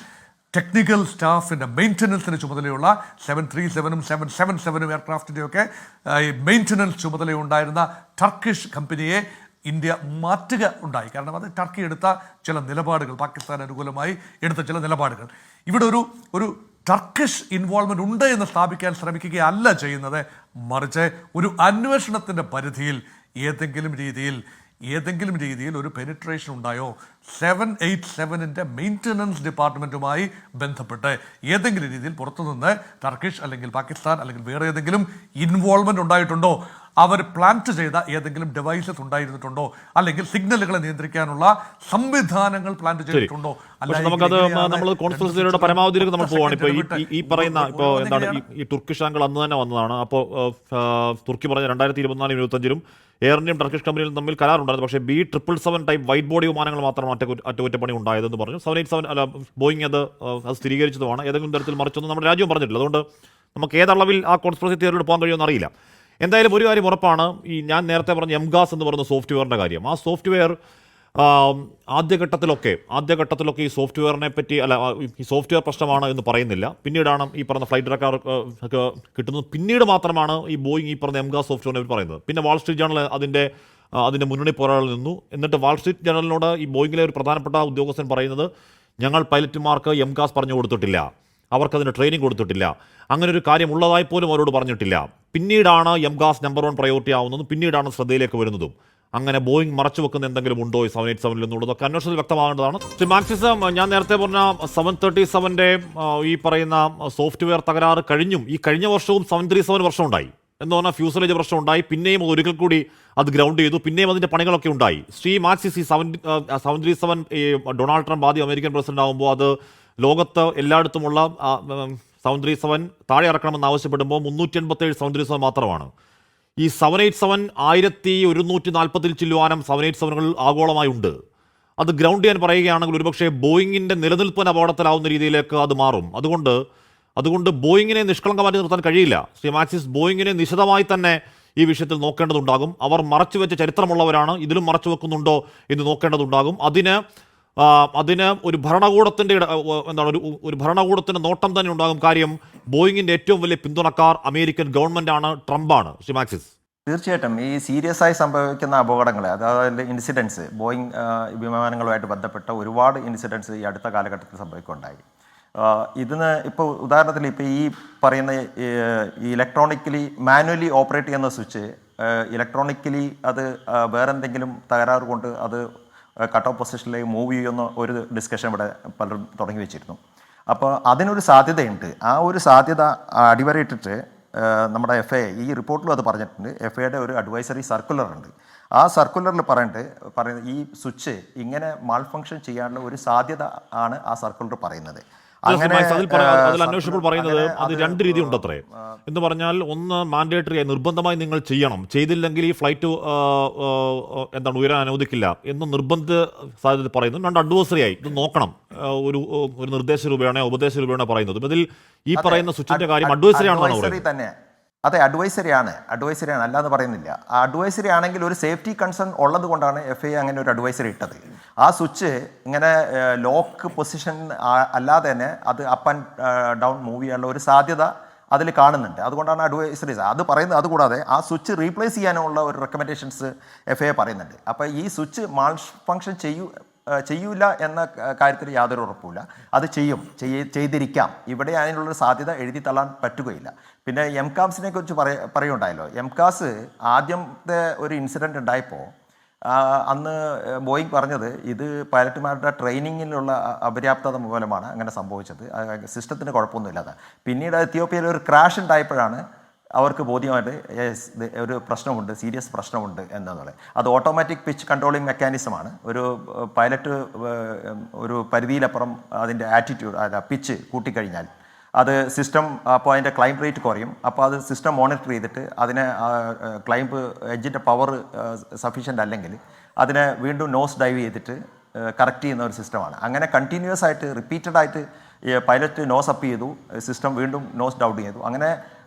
ടെക്നിക്കൽ സ്റ്റാഫിൻ്റെ മെയിൻ്റനൻസിന് ചുമതലയുള്ള 737-ഉം 777-ഉം എയർക്രാഫ്റ്റിൻ്റെയൊക്കെ മെയിൻ്റനൻസ് ചുമതലയുണ്ടായിരുന്ന ടർക്കിഷ് കമ്പനിയെ ഇന്ത്യ മാറ്റുക ഉണ്ടായി. കാരണം അത് ടർക്കി എടുത്ത ചില നിലപാടുകൾ, പാകിസ്ഥാൻ അനുകൂലമായി എടുത്ത ചില നിലപാടുകൾ. ഇവിടെ ഒരു ടർക്കിഷ് ഇൻവോൾവ്മെൻ്റ് ഉണ്ട് എന്ന് സ്ഥാപിക്കാൻ ശ്രമിക്കുകയല്ല ചെയ്യുന്നത്. മറിച്ച് ഒരു അന്വേഷണത്തിൻ്റെ പരിധിയിൽ ഏതെങ്കിലും രീതിയിൽ ഒരു പെനിട്രേഷൻ ഉണ്ടായോ, 787-ൻ്റെ മെയിൻ്റനൻസ് ഡിപ്പാർട്ട്മെൻറ്റുമായി ബന്ധപ്പെട്ട് ഏതെങ്കിലും രീതിയിൽ പുറത്തുനിന്ന് ടർക്കിഷ് അല്ലെങ്കിൽ പാകിസ്ഥാൻ അല്ലെങ്കിൽ വേറെ ഏതെങ്കിലും ഇൻവോൾവ്മെൻ്റ് ഉണ്ടായിട്ടുണ്ടോ, അവർ പ്ലാന്റ് ചെയ്ത ഏതെങ്കിലും ഡിവൈസസ് ഉണ്ടായിരുന്നിട്ടുണ്ടോ, അല്ലെങ്കിൽ സിഗ്നലുകളെ നിയന്ത്രിക്കാനുള്ള സംവിധാനങ്ങൾ പ്ലാന്റ് ചെയ്തിട്ടുണ്ടോ? നമുക്കത് നമ്മൾ കോൺസ്പിറസിയുടെ പരമാവധിയിലേക്ക് നമ്മൾ പോവാണ്. ഇപ്പോൾ ഈ പറയുന്ന എന്താണ് ഈ തുർക്കിഷ് ആംഗിൾ അന്ന് തന്നെ വന്നതാണ്. അപ്പോൾ തുർക്കി പറഞ്ഞ 2024-25 എയർ ഇന്ത്യയും ടർക്കിഷ് കമ്പനിയും തമ്മിൽ കരാറുണ്ടായിരുന്നു. പക്ഷേ B777 ടൈപ്പ് വൈറ്റ് ബോഡി വിമാനങ്ങൾ മാത്രമാണ് അറ്റകുറ്റപ്പണി ഉണ്ടായതെന്ന് പറഞ്ഞു. 787 ബോയിങ് അത് സ്ഥിരീകരിച്ചതുമാണ്. ഏതെങ്കിലും തരത്തിൽ മറിച്ചൊന്നും നമ്മുടെ രാജ്യവും പറഞ്ഞിട്ടില്ല. അതുകൊണ്ട് നമുക്ക് ഏതളവിൽ ആ കോൺസ്പിറസി തിയറിയോട് പോകാൻ കഴിയുമെന്ന് അറിയില്ല. എന്തായാലും ഒരു കാര്യം ഉറപ്പാണ്, ഞാൻ നേരത്തെ പറഞ്ഞ എംഗാസ് എന്ന് പറയുന്ന സോഫ്റ്റ്വെയറിൻ്റെ കാര്യം. ആ സോഫ്റ്റ്വെയർ ആദ്യഘട്ടത്തിലൊക്കെ ഈ സോഫ്റ്റ്വെയറിനെ പറ്റി ഈ സോഫ്റ്റ്വെയർ പ്രശ്നമാണ് എന്ന് പറയുന്നില്ല. പിന്നീടാണ് ഈ പറഞ്ഞ ഫ്ലൈറ്റ് റെക്കാർ കിട്ടുന്നത്. പിന്നീട് മാത്രമാണ് ഈ ബോയിങ് ഈ പറഞ്ഞ എംഗാസ് സോഫ്റ്റ്വെയറിനെ പറ്റി പറയുന്നത്. പിന്നെ വാൾ സ്ട്രീറ്റ് ജേണൽ അതിൻ്റെ മുന്നണി പോരാളിൽ നിന്നു. എന്നിട്ട് വാൾ സ്ട്രീറ്റ് ജേണലിനോട് ഈ ബോയിങ്ങിലെ ഒരു പ്രധാനപ്പെട്ട ഉദ്യോഗസ്ഥൻ പറയുന്നത്, ഞങ്ങൾ പൈലറ്റുമാർക്ക് എംഗാസ് പറഞ്ഞു കൊടുത്തിട്ടില്ല, അവർക്കതിന് ട്രെയിനിങ് കൊടുത്തിട്ടില്ല, അങ്ങനെ ഒരു കാര്യം ഉള്ളതായി പോലും അവരോട് പറഞ്ഞിട്ടില്ല. പിന്നീടാണ് എംഗാസ് നമ്പർ 1 പ്രയോറിറ്റി ആവുന്നതും പിന്നീടാണ് ശ്രദ്ധയിലേക്ക് വരുന്നതും. അങ്ങനെ ബോയിങ് മറച്ചു വെക്കുന്ന എന്തെങ്കിലും ഉണ്ടോ ഈ 787 എന്നുള്ളതൊക്കെ അന്വേഷണത്തിൽ വ്യക്തമാകേണ്ടതാണ്. മാക്സിസം, ഞാൻ നേരത്തെ പറഞ്ഞ 737-ൻ്റെ ഈ പറയുന്ന സോഫ്റ്റ്വെയർ തകരാറ് കഴിഞ്ഞ വർഷവും 737 വർഷം ഉണ്ടായി. എന്ന് പറഞ്ഞാൽ ഫ്യൂസലേജ് പ്രശ്നം ഉണ്ടായി, പിന്നെയും ഒരിക്കൽ കൂടി അത് ഗ്രൗണ്ട് ചെയ്തു, പിന്നെയും അതിൻ്റെ പണികളൊക്കെ ഉണ്ടായി. ശ്രീ മാക്സിസ്, ഈ 737 ഈ ഡൊണാൾഡ് ട്രംപ് ആദ്യം അമേരിക്കൻ പ്രസിഡന്റ് ആകുമ്പോൾ അത് ലോകത്ത് എല്ലായിടത്തുമുള്ള 737 താഴെ ഇറക്കണമെന്ന് ആവശ്യപ്പെടുമ്പോൾ 387 737 മാത്രമാണ്. ഈ 787 1140 ചില്ലുവാനം 787കൾ ആഗോളമായി ഉണ്ട്. അത് ഗ്രൗണ്ട് ചെയ്യാൻ പറയുകയാണെങ്കിൽ ഒരുപക്ഷെ ബോയിങ്ങിൻ്റെ നിലനിൽപ്പിന് അപകടത്തിലാവുന്ന രീതിയിലേക്ക് അത് മാറും. അതുകൊണ്ട് ബോയിങ്ങിനെ നിഷ്കളങ്കമാറ്റി നിർത്താൻ കഴിയില്ല. ശ്രീ മാക്സിസ്, ബോയിങ്ങിനെ നിശിതമായി തന്നെ ഈ വിഷയത്തിൽ നോക്കേണ്ടതുണ്ടാകും. അവർ മറച്ചുവെച്ച ചരിത്രമുള്ളവരാണ്, ഇതിലും മറച്ചു വെക്കുന്നുണ്ടോ എന്ന് നോക്കേണ്ടതുണ്ടാകും. അതിന് ഒരു ഭരണകൂടത്തിൻ്റെ ഒരു ഭരണകൂടത്തിൻ്റെ നോട്ടം തന്നെ ഉണ്ടാകും. കാര്യം ബോയിങ്ങിൻ്റെ ഏറ്റവും വലിയ പിന്തുണക്കാർ അമേരിക്കൻ ഗവൺമെൻറ്റാണ്, ട്രംപാണ്. ശ്രീ മാക്സിസ്, തീർച്ചയായിട്ടും ഈ സീരിയസ് ആയി സംഭവിക്കുന്ന അപകടങ്ങൾ, അതായത് ഇൻസിഡൻസ്, ബോയിങ് വിമാനങ്ങളുമായിട്ട് ബന്ധപ്പെട്ട ഒരുപാട് ഇൻസിഡൻസ് ഈ അടുത്ത കാലഘട്ടത്തിൽ സംഭവിക്കുകയുണ്ടായി. ഇതിന് ഇപ്പോൾ ഉദാഹരണത്തിന് ഇപ്പോൾ ഈ പറയുന്ന ഈ ഇലക്ട്രോണിക്കലി മാനുവലി ഓപ്പറേറ്റ് ചെയ്യുന്ന സ്വിച്ച് ഇലക്ട്രോണിക്കലി അത് വേറെന്തെങ്കിലും തകരാറ് കൊണ്ട് അത് കട്ട് ഓഫ് പൊസിഷനിലേക്ക് മൂവ് ചെയ്യുന്ന ഒരു ഡിസ്കഷൻ ഇവിടെ പലരും തുടങ്ങി വെച്ചിരുന്നു. അപ്പോൾ അതിനൊരു സാധ്യതയുണ്ട്. ആ ഒരു സാധ്യത അടിവരയിട്ടിട്ട് നമ്മുടെ FAA ഈ റിപ്പോർട്ടിലും അത് പറഞ്ഞിട്ടുണ്ട്. FAAയുടെ ഒരു അഡ്വൈസറി സർക്കുലർ ഉണ്ട്. ആ സർക്കുലറിൽ പറയുന്നത് ഈ സ്വിച്ച് ഇങ്ങനെ മാൾ ഫങ്ഷൻ ചെയ്യാനുള്ള ഒരു സാധ്യത ആണ് ആ സർക്കുലർ പറയുന്നത്. അതിൽ അന്വേഷിച്ചപ്പോൾ പറയുന്നത് അത് രണ്ട് രീതി ഉണ്ടത്രേ. എന്ന് പറഞ്ഞാൽ, ഒന്ന് മാൻഡേറ്ററി ആയി നിർബന്ധമായി നിങ്ങൾ ചെയ്യണം, ചെയ്തില്ലെങ്കിൽ ഈ ഫ്ലൈറ്റ് ഉയരാൻ അനുവദിക്കില്ല എന്ന് നിർബന്ധ സാധ്യത പറയുന്നു. രണ്ട്, അഡ്വൈസറി ആയി ഇത് നോക്കണം, ഒരു നിർദ്ദേശ രൂപയാണോ ഉപദേശ രൂപയാണോ പറയുന്നത്. ഇതിൽ ഈ പറയുന്ന സ്വിച്ചിന്റെ കാര്യം അഡ്വൈസറി ആണെന്നാണ് പറയുന്നത്. അതെ, അഡ്വൈസറി ആണ്, അല്ലാതെ പറയുന്നില്ല. ആ അഡ്വൈസറി ആണെങ്കിൽ ഒരു സേഫ്റ്റി കൺസേൺ ഉള്ളത് കൊണ്ടാണ് FAA അങ്ങനെ ഒരു അഡ്വൈസറി ഇട്ടത്. ആ സ്വിച്ച് ഇങ്ങനെ ലോക്ക് പൊസിഷൻ അല്ലാതെ തന്നെ അത് അപ്പ് ആൻഡ് ഡൗൺ മൂവ് ചെയ്യാനുള്ള ഒരു സാധ്യത അതിൽ കാണുന്നുണ്ട്. അതുകൊണ്ടാണ് അഡ്വൈസറീസ് അത് പറയുന്നത്. അതുകൂടാതെ ആ സ്വിച്ച് റീപ്ലേസ് ചെയ്യാനുള്ള ഒരു റെക്കമെൻഡേഷൻസ് FAA പറയുന്നുണ്ട്. അപ്പോൾ ഈ സ്വിച്ച് മാൾ ഫങ്ഷൻ ചെയ്യൂല എന്ന കാര്യത്തിൽ യാതൊരു ഉറപ്പുമില്ല. അത് ചെയ്തിരിക്കാം. ഇവിടെ അതിനുള്ളൊരു സാധ്യത എഴുതി തള്ളാൻ പറ്റുകയില്ല. പിന്നെ MCASനെ കുറിച്ച് പറയുണ്ടായല്ലോ. MCAS ആദ്യത്തെ ഒരു ഇൻസിഡൻറ്റ് ഉണ്ടായപ്പോൾ അന്ന് ബോയിങ് പറഞ്ഞത് ഇത് പൈലറ്റുമാരുടെ ട്രെയിനിങ്ങിലുള്ള അപര്യാപ്തത മൂലമാണ് അങ്ങനെ സംഭവിച്ചത്, സിസ്റ്റത്തിന് കുഴപ്പമൊന്നുമില്ലാതെ. പിന്നീട് എത്യോപ്യയിൽ ഒരു ക്രാഷ് ഉണ്ടായപ്പോഴാണ് അവർക്ക് ബോധ്യമായിട്ട് ഒരു പ്രശ്നമുണ്ട്, സീരിയസ് പ്രശ്നമുണ്ട് എന്നുള്ളത്. അത് ഓട്ടോമാറ്റിക് പിച്ച് കൺട്രോളിങ് മെക്കാനിസമാണ്. ഒരു പൈലറ്റ് ഒരു പരിധിയിലപ്പുറം അതിൻ്റെ ആറ്റിറ്റ്യൂഡ് പിച്ച് കൂട്ടിക്കഴിഞ്ഞാൽ അത് സിസ്റ്റം, അപ്പോൾ അതിൻ്റെ ക്ലൈംബ് റേറ്റ് കുറയും. അപ്പോൾ അത് സിസ്റ്റം മോണിറ്റർ ചെയ്തിട്ട് അതിനെ ക്ലൈംബ് എഡ്ജിൻ്റെ പവർ സഫീഷ്യൻ്റ് അല്ലെങ്കിൽ അതിനെ വീണ്ടും നോസ് ഡൈവ് ചെയ്തിട്ട് കറക്റ്റ് ചെയ്യുന്ന ഒരു സിസ്റ്റമാണ്. അങ്ങനെ കണ്ടിന്യൂസ് ആയിട്ട് റിപ്പീറ്റഡ് ആയിട്ട് പൈലറ്റ് നോസ് അപ്പ് ചെയ്തു, സിസ്റ്റം വീണ്ടും നോസ് ഡൗൺ ചെയ്തു. അങ്ങനെ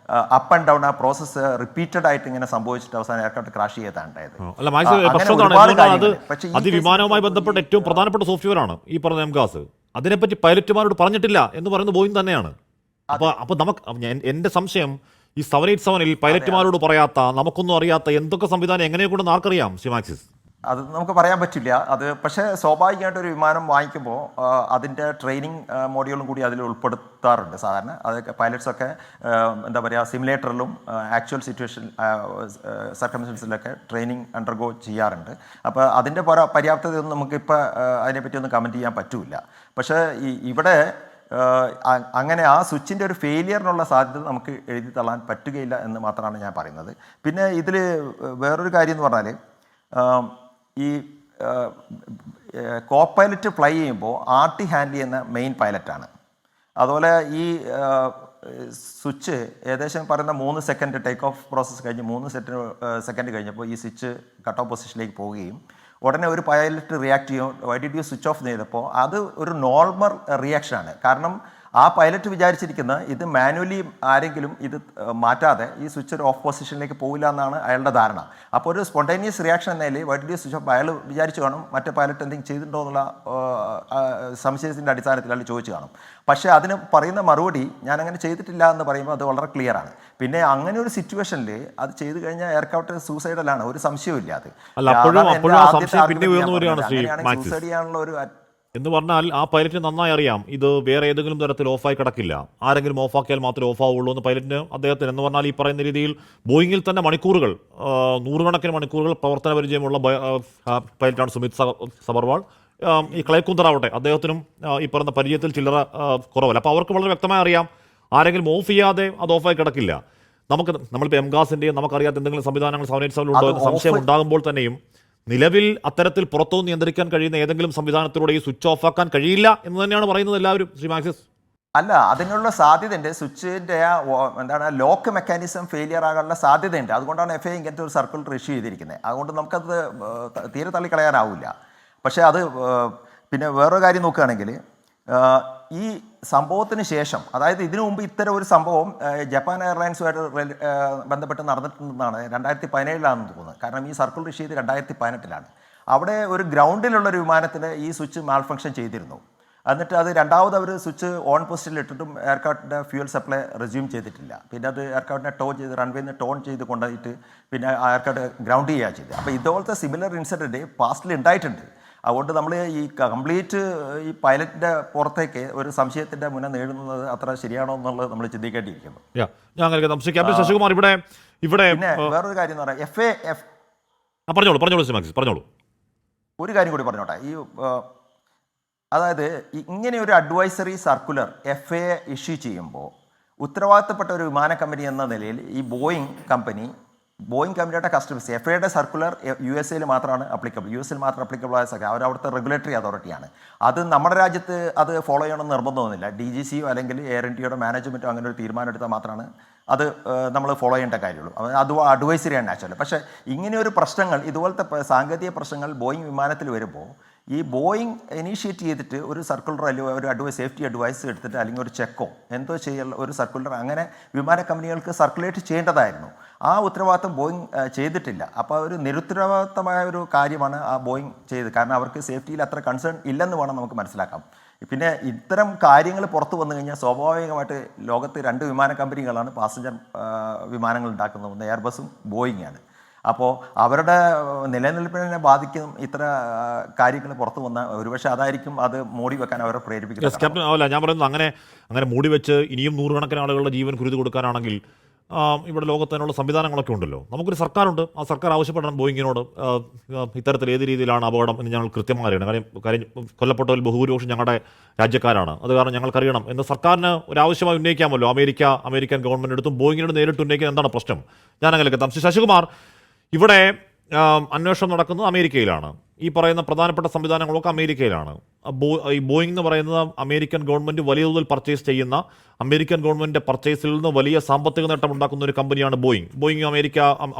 അപ്പ് ആൻഡ് ഡൗൺ ആ പ്രോസസ്സ് റിപ്പീറ്റഡ് ആയിട്ട് ഇങ്ങനെ സംഭവിച്ചിട്ട് അവസാനം എയർക്രാഫ്റ്റ് ക്രാഷ് ചെയ്താണ്ടായത്. അത് വിമാനവുമായി ബന്ധപ്പെട്ട ഏറ്റവും പ്രധാനപ്പെട്ട സോഫ്റ്റ്വെയർ ആണ് ഈ പറഞ്ഞ MCAS. അതിനെപ്പറ്റി പൈലറ്റുമാരോട് പറഞ്ഞിട്ടില്ല എന്ന് പറയുന്നത് ബോയിങ് തന്നെയാണ്. അപ്പോൾ എൻ്റെ സംശയം, ഈ 787-ൽ പൈലറ്റുമാരോട് പറയാത്ത, നമുക്കൊന്നും അറിയാത്ത എന്തൊക്കെ സംവിധാനം എങ്ങനെയൊക്കെ ആർക്കറിയാം ശ്രീ മാക്സിസ്? അത് നമുക്ക് പറയാൻ പറ്റില്ല. അത് പക്ഷേ സ്വാഭാവികമായിട്ട് ഒരു വിമാനം വാങ്ങിക്കുമ്പോൾ അതിൻ്റെ ട്രെയിനിങ് മോഡ്യൂളും കൂടി അതിൽ ഉൾപ്പെടുത്താറുണ്ട് സാധാരണ. അതൊക്കെ പൈലറ്റ്സൊക്കെ എന്താ പറയുക, സിമുലേറ്ററിലും ആക്ച്വൽ സിറ്റുവേഷൻ സർക്കംസ്റ്റൻസിലൊക്കെ ട്രെയിനിങ് അണ്ടർഗോ ചെയ്യാറുണ്ട്. അപ്പോൾ അതിൻ്റെ പര്യാപ്തതയൊന്നും നമുക്കിപ്പോൾ അതിനെപ്പറ്റിയൊന്നും കമൻറ്റ് ചെയ്യാൻ പറ്റില്ല. പക്ഷേ ഇവിടെ അങ്ങനെ ആ സ്വിച്ചിൻ്റെ ഒരു ഫെയിലിയറിനുള്ള സാധ്യത നമുക്ക് എഴുതി തള്ളാൻ പറ്റുകയില്ല എന്ന് മാത്രമാണ് ഞാൻ പറയുന്നത്. പിന്നെ ഇതിൽ വേറൊരു കാര്യം എന്ന് പറഞ്ഞാൽ, ഈ കോ പൈലറ്റ് ഫ്ലൈ ചെയ്യുമ്പോൾ RT ഹാൻഡിൽ ചെയ്യുന്ന മെയിൻ പൈലറ്റാണ്. അതുപോലെ ഈ സ്വിച്ച് ഏകദേശം പറയുന്ന 3 സെക്കൻഡ് ടേക്ക് ഓഫ് പ്രോസസ്സ് കഴിഞ്ഞ് 3 സെക്കൻഡ് കഴിഞ്ഞപ്പോൾ ഈ സ്വിച്ച് കട്ട് ഓഫ് പൊസിഷനിലേക്ക് പോവുകയും ഉടനെ ഒരു പൈലറ്റ് റിയാക്ട് ചെയ്യും, why did you switch off ചെയ്തപ്പോൾ അത് ഒരു നോർമൽ റിയാക്ഷനാണ്. കാരണം ആ പൈലറ്റ് വിചാരിച്ചിരിക്കുന്ന ഇത് മാനുവലി ആരെങ്കിലും ഇത് മാറ്റാതെ ഈ സ്വിച്ച് ഒരു ഓഫ് പൊസിഷനിലേക്ക് പോകില്ല എന്നാണ് അയാളുടെ ധാരണ. അപ്പോൾ ഒരു സ്പോണ്ടേനിയസ് റിയാക്ഷൻ എന്നതിൽ why did you switch off, അയാൾ വിചാരിച്ചു കാണും മറ്റേ പൈലറ്റ് എന്തെങ്കിലും ചെയ്തിട്ടുണ്ടോ എന്നുള്ള സംശയത്തിൻ്റെ അടിസ്ഥാനത്തിൽ അയാൾ ചോദിച്ചു കാണും. പക്ഷേ അതിന് പറയുന്ന മറുപടി ഞാൻ അങ്ങനെ ചെയ്തിട്ടില്ല എന്ന് പറയുമ്പോൾ അത് വളരെ ക്ലിയർ ആണ്. പിന്നെ അങ്ങനെ ഒരു സിറ്റുവേഷനിൽ അത് ചെയ്തു കഴിഞ്ഞാൽ എയർക്രാഫ്റ്റ് സൂസൈഡലാണ്, ഒരു സംശയമില്ല. അത് സൂസൈഡ് ചെയ്യാനുള്ള ഒരു എന്ന് പറഞ്ഞാൽ ആ പൈലറ്റിന് നന്നായി അറിയാം ഇത് വേറെ ഏതെങ്കിലും തരത്തിൽ ഓഫായി കിടക്കില്ല, ആരെങ്കിലും ഓഫാക്കിയാൽ മാത്രമേ ഓഫാവുള്ളൂ എന്ന് പൈലറ്റിന്, അദ്ദേഹത്തിന്. എന്ന് പറഞ്ഞാൽ ഈ പറയുന്ന രീതിയിൽ ബോയിങ്ങിൽ തന്നെ മണിക്കൂറുകൾ, നൂറുകണക്കിന് മണിക്കൂറുകൾ പ്രവർത്തന പരിചയമുള്ള പൈലറ്റാണ് സുമിത് സബർവാൾ. ഈ ക്ലൈക്കുന്തറാവട്ടെ, അദ്ദേഹത്തിനും ഈ പറയുന്ന പരിചയത്തിൽ ചില്ലറ കുറവല്ല. അപ്പോൾ അവർക്ക് വളരെ വ്യക്തമായി അറിയാം ആരെങ്കിലും ഓഫ് ചെയ്യാതെ അത് ഓഫായി കിടക്കില്ല. നമ്മളിപ്പോൾ എംഗാസിന്റെയും നമുക്കറിയാത്ത എന്തെങ്കിലും സംവിധാനങ്ങൾ 787 ഉണ്ടോ അത് എന്ന് സംശയം off- ഉണ്ടാകുമ്പോൾ തന്നെയും നിലവിൽ അത്തരത്തിൽ പുറത്തുനിന്ന് നിയന്ത്രിക്കാൻ കഴിയുന്ന ഏതെങ്കിലും സംവിധാനത്തിലൂടെ ഈ സ്വിച്ച് ഓഫ് ആക്കാൻ കഴിയില്ല എന്ന് തന്നെയാണ് പറയുന്നത് എല്ലാവരും. ശ്രീ മാക്സിസ്, അല്ല, അതിനുള്ള സാധ്യതയുണ്ട്. സ്വിച്ചിൻ്റെ എന്താണ് ലോക്ക് മെക്കാനിസം ഫെയിലിയർ ആകാനുള്ള സാധ്യതയുണ്ട്. അതുകൊണ്ടാണ് FAA ഇങ്ങനത്തെ ഒരു സർക്കുലർ ഇഷ്യൂ ചെയ്തിരിക്കുന്നത്. അതുകൊണ്ട് നമുക്കത് തീരെ തള്ളിക്കളയാനാവില്ല. പക്ഷേ അത് പിന്നെ വേറൊരു കാര്യം നോക്കുകയാണെങ്കിൽ ഈ സംഭവത്തിന് ശേഷം, അതായത് ഇതിനു മുമ്പ് ഇത്തരം ഒരു സംഭവം ജപ്പാൻ എയർലൈൻസുമായിട്ട് ബന്ധപ്പെട്ട് നടന്നിട്ടുണ്ടെന്നാണ് 2017 തോന്നുന്നത്. കാരണം ഈ സർക്കുലർ ഇഷ്യൂ ചെയ്ത് 2018 അവിടെ ഒരു ഗ്രൗണ്ടിലുള്ളൊരു വിമാനത്തിന് ഈ സ്വിച്ച് മാൽ ഫങ്ഷൻ ചെയ്തിരുന്നു. എന്നിട്ട് അത് രണ്ടാമത് അവർ സ്വിച്ച് ഓൺ പൊസിഷനിൽ ഇട്ടിട്ടും എയർക്രാഫ്റ്റിൻ്റെ ഫ്യൂൽ സപ്ലൈ റെസ്യൂം ചെയ്തിട്ടില്ല. പിന്നെ അത് എയർക്രാഫ്റ്റിനെ ടോൺ ചെയ്ത് റൺവേന്ന് ടോൺ ചെയ്ത് കൊണ്ടുപോയിട്ട് പിന്നെ എയർക്രാഫ്റ്റ് ഗ്രൗണ്ട് ചെയ്യുക ചെയ്തത്. അപ്പോൾ ഇതുപോലത്തെ സിമിലർ ഇൻസിഡൻറ്റ് പാസ്റ്റിൽ ഉണ്ടായിട്ടുണ്ട്. അതുകൊണ്ട് നമ്മൾ ഈ കംപ്ലീറ്റ് ഈ പൈലറ്റിൻ്റെ പുറത്തേക്ക് ഒരു സംശയത്തിൻ്റെ മുന്നേ നേടുന്നത് അത്ര ശരിയാണോ എന്നുള്ളത് നമ്മൾ ചിന്തിക്കേണ്ടിയിരിക്കുന്നു. ക്യാപ്റ്റൻ ശശികുമാർ, ഇവിടെ പിന്നെ വേറൊരു കാര്യം എന്ന് പറഞ്ഞാൽ പറഞ്ഞോളൂ. ഒരു കാര്യം കൂടി പറഞ്ഞോട്ടെ. ഈ അതായത് ഇങ്ങനെ ഒരു അഡ്വൈസറി സർക്കുലർ FAA ഇഷ്യൂ ചെയ്യുമ്പോൾ ഉത്തരവാദിത്തപ്പെട്ട ഒരു വിമാന കമ്പനി എന്ന നിലയിൽ ഈ ബോയിങ് കമ്പനിയുടെ കസ്റ്റമേഴ്സ് FAAയുടെ സർക്കുലർ USA മാത്രമാണ് അപ്ലിക്കബിൾ. US മാത്രം അപ്ലിക്കബിൾ ആയ സർക്കാർ അവിടുത്തെ റെഗുലേറ്ററി അതോറിറ്റിയാണ്. അത് നമ്മുടെ രാജ്യത്ത് അത് ഫോളോ ചെയ്യണമെന്ന് നിർബന്ധമൊന്നുമില്ല. DGCയോ അല്ലെങ്കിൽ എയർ ഇന്ത്യയുടെ മാനേജ്മെൻറ്റോ അങ്ങനെ ഒരു തീരുമാനം എടുത്താൽ മാത്രമാണ് അത് നമ്മൾ ഫോളോ ചെയ്യേണ്ട കാര്യമുള്ളൂ. അത് അഡ്വൈസറിയാണ് നാച്ചുറൽ. പക്ഷേ ഇങ്ങനെയൊരു പ്രശ്നങ്ങൾ, ഇതുപോലത്തെ സാങ്കേതിക പ്രശ്നങ്ങൾ ബോയിങ് വിമാനത്തിൽ വരുമ്പോൾ ഈ ബോയിങ് ഇനീഷ്യേറ്റ് ചെയ്തിട്ട് ഒരു സർക്കുലർ അല്ലെങ്കിൽ ഒരു സേഫ്റ്റി അഡ്വൈസ് എടുത്തിട്ട് അല്ലെങ്കിൽ ഒരു ചെക്കോ എന്തോ ചെയ്യാനുള്ള ഒരു സർക്കുലർ അങ്ങനെ വിമാന കമ്പനികൾക്ക് സർക്കുലേറ്റ് ചെയ്യേണ്ടതായിരുന്നു. ആ ഉത്തരവാദിത്തം ബോയിങ് ചെയ്തിട്ടില്ല. അപ്പോൾ ഒരു നിരുത്തരവാദിത്തമായ ഒരു കാര്യമാണ് ആ ബോയിങ് ചെയ്തത്. കാരണം അവർക്ക് സേഫ്റ്റിയിൽ അത്ര കൺസേൺ ഇല്ലെന്ന് വേണം നമുക്ക് മനസ്സിലാക്കാം. പിന്നെ ഇത്തരം കാര്യങ്ങൾ പുറത്തു വന്നു കഴിഞ്ഞാൽ സ്വാഭാവികമായിട്ട് ലോകത്ത് 2 വിമാന കമ്പനികളാണ് പാസഞ്ചർ വിമാനങ്ങൾ ഉണ്ടാക്കുന്നത്. ഒന്ന് എയർബസും ബോയിങ്ങാണ്. അപ്പോൾ അവരുടെ നിലനിൽപ്പിനെ ബാധിക്കും ഇത്ര കാര്യങ്ങൾ പുറത്തു വന്ന ഒരുപക്ഷെ അതായിരിക്കും അത് മൂടി വെക്കാൻ അവരെ പ്രേരിപ്പിക്കുന്നത്. ക്യാപ്റ്റൻ, അല്ല ഞാൻ പറയുന്നത് അങ്ങനെ മൂടി വെച്ച് ഇനിയും നൂറുകണക്കിന് ആളുകളുടെ ജീവൻ കുരുതി കൊടുക്കാനാണെങ്കിൽ ഇവിടെ ലോകത്തിനുള്ള സംവിധാനങ്ങളൊക്കെ ഉണ്ടല്ലോ. നമുക്കൊരു സർക്കാരുണ്ട്. ആ സർക്കാർ ആവശ്യപ്പെടണം ബോയിങ്ങിനോട് ഇത്തരത്തിൽ ഏത് രീതിയിലാണ് അപകടം എന്ന് ഞങ്ങൾ കൃത്യമായി അറിയണം. കാര്യം കൊല്ലപ്പെട്ടവരിൽ ബഹുഭൂരിപക്ഷം ഞങ്ങളുടെ രാജ്യക്കാരാണ്. അത് കാരണം ഞങ്ങൾക്കറിയണം എന്ന് സർക്കാരിന് ഒരു ആവശ്യമായി ഉന്നയിക്കാമല്ലോ. അമേരിക്കൻ ഗവൺമെൻറ് എടുത്തും ബോയിങ്ങിനോട് നേരിട്ട് ഉന്നയിക്കാൻ എന്താണ് പ്രശ്നം? ഞാൻ അങ്ങനെ എത്താം. ശശികുമാർ, ഇവിടെ അന്വേഷണം നടക്കുന്നത് അമേരിക്കയിലാണ്. ഈ പറയുന്ന പ്രധാനപ്പെട്ട സംവിധാനങ്ങളൊക്കെ അമേരിക്കയിലാണ്. ഈ ബോയിങ് എന്ന് പറയുന്നത് അമേരിക്കൻ ഗവൺമെൻറ് വലിയ തോതിൽ പർച്ചേസ് ചെയ്യുന്ന, അമേരിക്കൻ ഗവൺമെൻറ്റിൻ്റെ പർച്ചേസിൽ നിന്ന് വലിയ സാമ്പത്തിക നേട്ടം ഉണ്ടാക്കുന്ന ഒരു കമ്പനിയാണ് ബോയിങ്. ബോയിങ്ങും